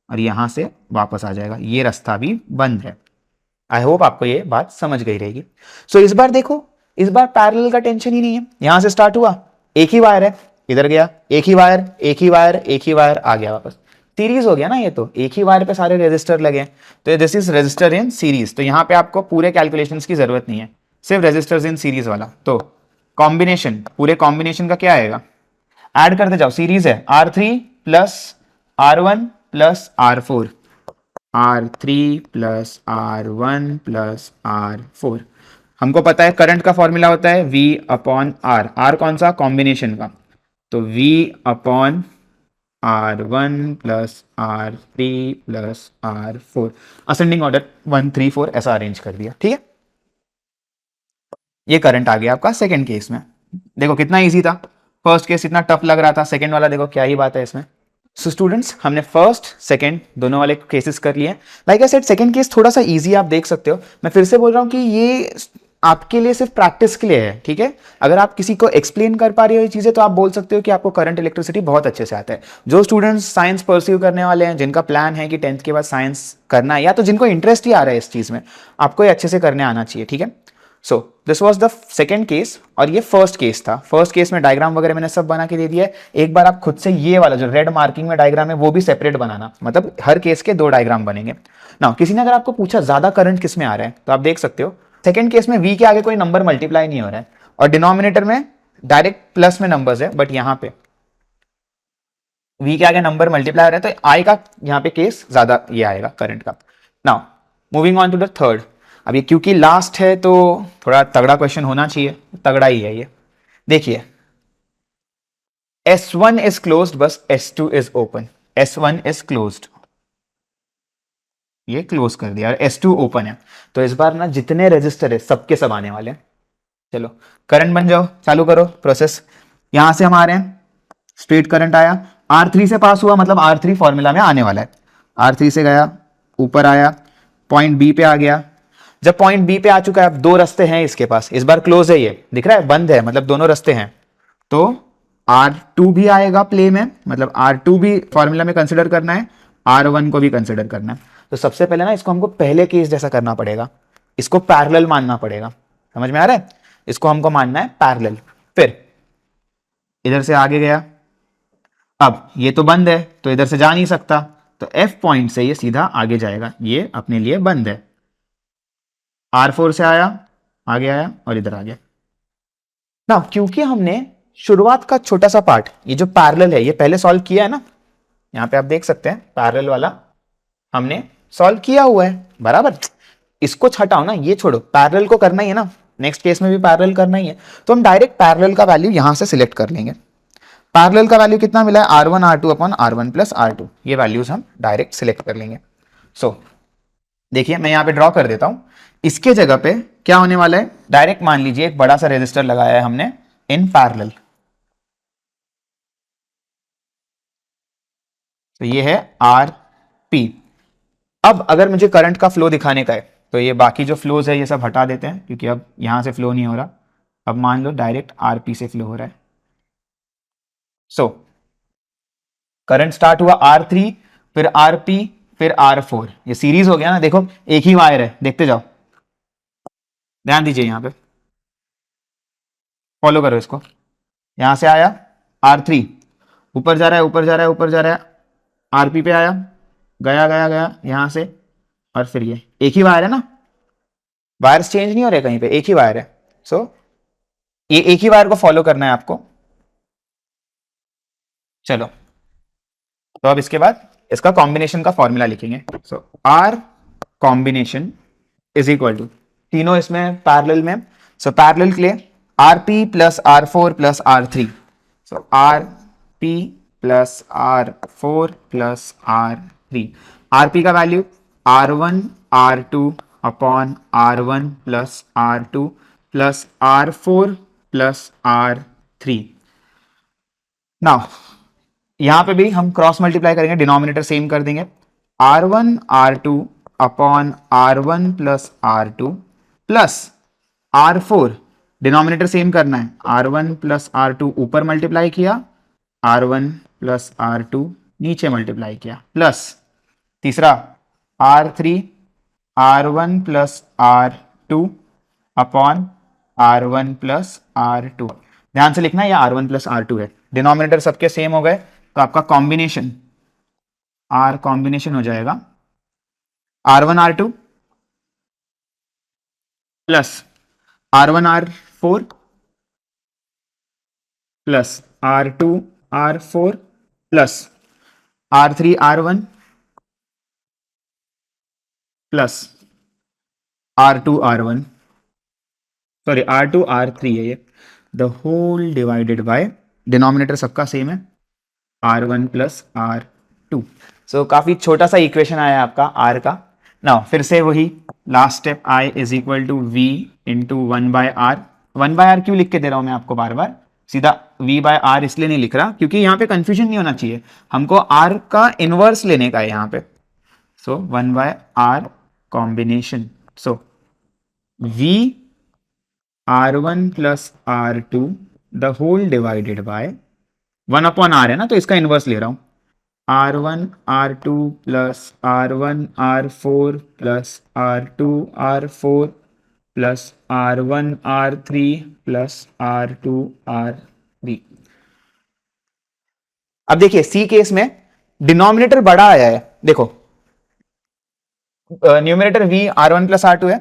और यहां से वापस आ जाएगा, ये रास्ता भी बंद है। आई होप आपको ये बात समझ गई रहेगी। सो इस बार देखो, इस बार पैरेलल का टेंशन ही नहीं है, यहां से स्टार्ट हुआ, एक ही वायर है, इधर गया, एक ही वायर, एक ही वायर, एक ही वायर, आ गया वापस। सीरीज हो गया ना, ये तो एक ही वायर पे सारे रेजिस्टर लगे, तो this is resistor in series. तो यहां पे आपको पूरे कैलकुलेशंस की जरूरत नहीं है, सिर्फ रेजिस्टर्स इन सीरीज वाला। तो कॉम्बिनेशन, पूरे कॉम्बिनेशन का क्या आएगा, ऐड करते जाओ, सीरीज है R3 plus R1 plus R4, R3 plus R1 plus R4। हमको पता है करंट का फॉर्मूला होता है V अपॉन R, R कौन सा, कॉम्बिनेशन का, तो V upon R1 plus R3 plus R4, ascending order 1 3 4 ऐसा अरेंज कर दिया, ठीक है। ये करंट आ गया आपका सेकंड केस में। देखो कितना इजी था, फर्स्ट केस इतना टफ लग रहा था, सेकंड वाला देखो क्या ही बात है इसमें। सो स्टूडेंट्स, हमने फर्स्ट सेकंड दोनों वाले केसेस कर लिए। Like I said, second case थोड़ा सा इजी आप देख सकते हो। मैं फिर से बोल रहा हूं कि ये आपके लिए सिर्फ प्रैक्टिस के लिए है, ठीक है। अगर आप किसी को एक्सप्लेन कर पा रहे हो ये चीजें, तो आप बोल सकते हो कि आपको करंट इलेक्ट्रिसिटी बहुत अच्छे से आता है। जो स्टूडेंट्स साइंस परस्यू करने वाले हैं, जिनका प्लान है कि 10th के बाद साइंस करना है, या तो जिनको इंटरेस्ट ही आ रहा है इस चीज में, आपको ये अच्छे से करने आना चाहिए, ठीक है। So this was the second case, और ये फर्स्ट केस था। फर्स्ट केस में डायग्राम वगैरह मैंने सब बना के दे दिया है। एक बार आप खुद से ये वाला जो रेड मार्किंग में डायग्राम है वो भी सेपरेट बनाना, मतलब हर केस के 2 डायग्राम बनेंगे। नाउ किसी ने अगर आपको पूछा ज्यादा करंट किस में आ रहा है, तो आप देख सकते हो सेकेंड केस में V के आगे कोई नंबर मल्टीप्लाई नहीं हो रहा है, और डिनोमिनेटर में डायरेक्ट प्लस में नंबर्स है, बट यहां पे V के आगे नंबर मल्टीप्लाई हो रहा है, तो I का यहाँ पे केस ज्यादा ये आएगा करंट का। Now moving on to the third. अब ये क्योंकि लास्ट है तो थोड़ा तगड़ा क्वेश्चन होना चाहिए, तगड़ा ही है ये। देखिए S1 इज क्लोज्ड, बस S2 is open. S1 is closed, ये क्लोज कर दिया, और S2 ओपन है। तो इस बार ना जितने रजिस्टर है सबके सब आने वाले हैं। चलो करंट बन जाओ, चालू करो प्रोसेस। यहां से हम आ रहे हैं, स्ट्रेट करंट आया, R3 से पास हुआ, मतलब R3 फॉर्मूला में आने वाला है। R3 से गया, ऊपर आया, पॉइंट B पे आ गया। जब पॉइंट B पे आ चुका है, अब 2 रास्ते हैं इसके पास, इस बार क्लोज है, ये दिख रहा है बंद है, मतलब दोनों रास्ते हैं। तो R2 भी आएगा प्ले में, मतलब R2 भी फॉर्मूला में कंसिडर करना है, R1 को भी कंसिडर करना है। तो सबसे पहले ना इसको हमको पहले केस जैसा करना पड़ेगा। इसको पैरेलल मानना पड़ेगा, समझ में आ रहा है, इसको हमको मानना है पैरेलल। फिर इधर से आगे गया, अब ये तो बंद है तो इधर से जा नहीं सकता, तो F पॉइंट से ये सीधा आगे जाएगा, ये अपने लिए बंद है। R4 से आया, आगे आया और इधर आ गया ना। क्योंकि हमने शुरुआत का छोटा सा पार्ट, ये जो पैरेलल है, ये पहले सॉल्व किया है ना, यहां पे आप देख सकते हैं पैरेलल वाला हमने सॉल्व किया हुआ है बराबर। इसको छटाओ ना, ये छोड़ो, पैरेलल को करना ही है ना, नेक्स्ट केस में भी पैरेलल करना ही है, तो हम डायरेक्ट पैरेलल का वैल्यू यहां से सिलेक्ट कर लेंगे। पैरेलल का वैल्यू कितना मिला है, R1 R2 upon R1 plus R2, ये वैल्यूज हम डायरेक्ट सिलेक्ट कर लेंगे। सो देखिए मैं यहां पे ड्रॉ कर देता हूं, इसके जगह पे क्या होने वाला है, डायरेक्ट मान लीजिए एक बड़ा सा रेजिस्टर लगाया है हमने इन पैरेलल, तो ये है RP। अब अगर मुझे करंट का फ्लो दिखाने का है तो ये बाकी जो फ्लोज है ये सब हटा देते हैं, क्योंकि अब यहां से फ्लो नहीं हो रहा, अब मान लो डायरेक्ट RP से फ्लो हो रहा है। सो करंट स्टार्ट हुआ R3, फिर RP, फिर R4, ये सीरीज हो गया ना, देखो एक ही वायर है, देखते जाओ, ध्यान दीजिए यहां पे, फॉलो करो इसको। यहां से आया R3, ऊपर जा रहा है, ऊपर जा रहा है, ऊपर जा रहा है, RP पे आया, गया गया गया यहां से, और फिर ये एक ही वायर है ना, वायर्स चेंज नहीं हो रहे कहीं पे, एक ही वायर है। सो ये एक ही वायर को फॉलो करना है आपको। चलो तो अब इसके बाद इसका कॉम्बिनेशन का फॉर्मूला लिखेंगे। So R combination is equal to, तीनों इसमें पैरेलल में, सो पैरेलल के लिए RP plus R4 plus R3, so RP plus R4 plus R3। RP का value R1 R2 upon R1 plus R2 plus R4 plus R3। Now यहां पे भी हम क्रॉस मल्टीप्लाई करेंगे, डिनोमिनेटर सेम कर देंगे, R1 R2 upon R1 plus R2 plus R4, denominator same करना है, R1 प्लस R2 ऊपर मल्टीप्लाई किया, R1 प्लस R2 नीचे मल्टीप्लाई किया, प्लस तीसरा R3 R1 plus R2 upon R1 plus R2, ध्यान से लिखना है, यह R1 प्लस R2 है, डिनोमिनेटर सबके सेम हो गए, तो आपका कॉम्बिनेशन R कॉम्बिनेशन हो जाएगा R1 R2 plus R1 R4 plus R2 R4 plus R3 R1 plus R2 R1, sorry R2 R3 है ये, the whole divided by, denominator सबका सेम है, R1 प्लस R2। सो काफी छोटा सा इक्वेशन आया आपका R का। नाउ फिर से वही last step, I is equal to V into 1/R। 1/R क्यों लिख के दे रहा हूं मैं आपको बार बार, सीधा V/R इसलिए नहीं लिख रहा क्योंकि यहां पे कंफ्यूजन नहीं होना चाहिए, हमको R का इनवर्स लेने का है यहां पे। So 1/R combination, so V R1 plus R2 the whole divided by 1/R है ना, तो इसका इनवर्स ले रहा हूं, R1 R2 plus R1 R4 plus R2 R4 plus R1 R3 plus R2 R3। अब देखिए सी केस में डिनोमिनेटर बड़ा आया है, देखो numerator V R1 plus R2 है,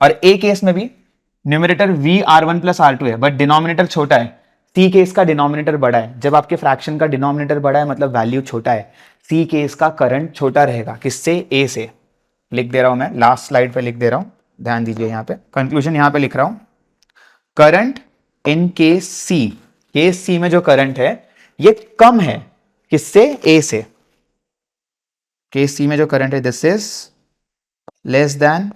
और ए केस में भी numerator V R1 plus R2 है, बट डिनोमिनेटर छोटा है। सी केस का डिनोमिनेटर बड़ा है, जब आपके फ्रैक्शन का डिनोमिनेटर बड़ा है मतलब वैल्यू छोटा है, सी केस का करंट छोटा रहेगा, किससे, ए से। लिख दे रहा हूं मैं, लास्ट स्लाइड पे लिख दे रहा हूं, ध्यान दीजिए यहां पे, कंक्लूजन यहां पे लिख रहा हूं, करंट इन केस सी में जो करंट है ये कम है, किससे, ए से। केस सी में जो करंट है this is less than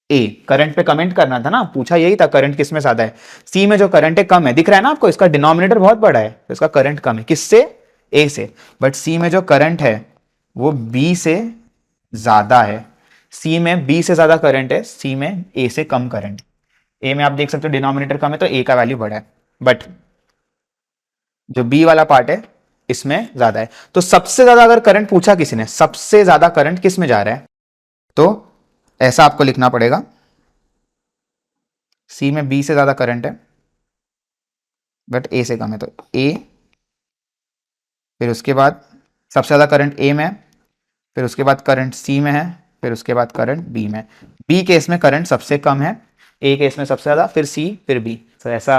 A. Current पे कमेंट करना था ना, पूछा यही था करंट किस में ज्यादा है, सी में जो करंट है कम है, दिख रहा है ना आपको, इसका डिनोमिनेटर बहुत बड़ा है तो इसका करंट कम है, किससे, ए से। बट सी में जो करंट है वो बी से ज्यादा है, सी में बी से ज्यादा करंट है, सी में ए से कम करंट। ए में आप देख सकते हो डिनोमिनेटर कम है तो ए का वैल्यू बड़ा है, बट जो बी वाला पार्ट है इसमें ज्यादा है। तो सबसे ज्यादा अगर करंट पूछा किसी ने, सबसे ज्यादा करंट किस में जा रहा है, तो ऐसा आपको लिखना पड़ेगा, सी में बी से ज़्यादा करंट है बट ए से कम है, तो ए, फिर उसके बाद सबसे ज़्यादा करंट ए में है, फिर उसके बाद करंट सी में है, फिर उसके बाद करंट बी में। बी केस में करंट सबसे कम है, ए केस में सबसे ज़्यादा, फिर सी, फिर बी। तो ऐसा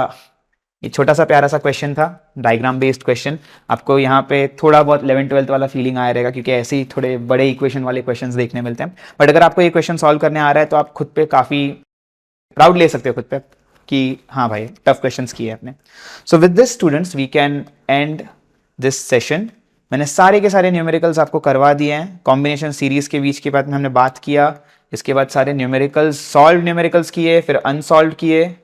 ये छोटा सा प्यारा सा क्वेश्चन था, डायग्राम बेस्ड क्वेश्चन। आपको यहाँ पे थोड़ा बहुत 11-12 वाला फीलिंग आया रहेगा, क्योंकि ऐसे ही थोड़े बड़े इक्वेशन वाले क्वेश्चंस देखने मिलते हैं। बट अगर आपको ये क्वेश्चन सॉल्व करने आ रहा है तो आप खुद पे काफ़ी प्राउड ले सकते हो खुद पे कि हाँ भाई टफ क्वेश्चंस किए आपने। So with this students we can end this session. मैंने सारे के सारे न्यूमेरिकल्स आपको करवा दिए हैं, कॉम्बिनेशन सीरीज के बीच के बाद में हमने बात किया, इसके बाद सारे न्यूमेरिकल्स, सॉल्व न्यूमेरिकल्स किए, फिर अनसॉल्व किए,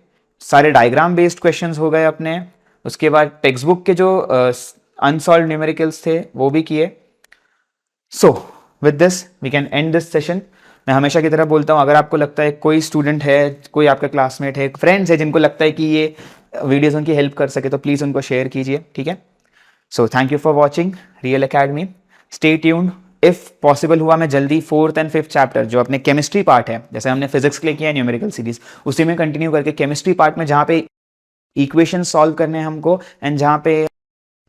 सारे डायग्राम बेस्ड क्वेश्चंस हो गए अपने, उसके बाद टेक्स्ट बुक के जो अनसॉल्व न्यूमेरिकल्स थे वो भी किए। So with this we can end this session. मैं हमेशा की तरह बोलता हूँ, अगर आपको लगता है कोई स्टूडेंट है, कोई आपका क्लासमेट है, फ्रेंड्स है जिनको लगता है कि ये वीडियोस उनकी हेल्प कर सके, तो प्लीज़ उनको शेयर कीजिए, ठीक है। So thank you for watching real academy, stay tuned. If possible हुआ मैं जल्दी 4th and 5th चैप्टर जो अपने केमिस्ट्री पार्ट है, जैसे हमने फिजिक्स के लिए किया है न्यूमेरिकल सीरीज, उसी में कंटिन्यू करके केमिस्ट्री पार्ट में जहाँ पे इक्वेशन सॉल्व करने हैं हमको, एंड जहाँ पे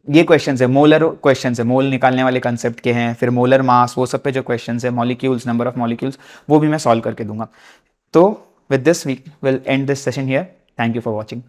ये क्वेश्चन है, मोलर क्वेश्चन है, मोल निकालने वाले कंसेप्ट के हैं, फिर मोलर मास, वो सब पे जो क्वेश्चन है, मॉलिक्यूल्स, नंबर ऑफ मॉलिक्यूल्स, वो भी मैं सॉल्व करके दूंगा। तो with this we will end this session here. Thank you for watching.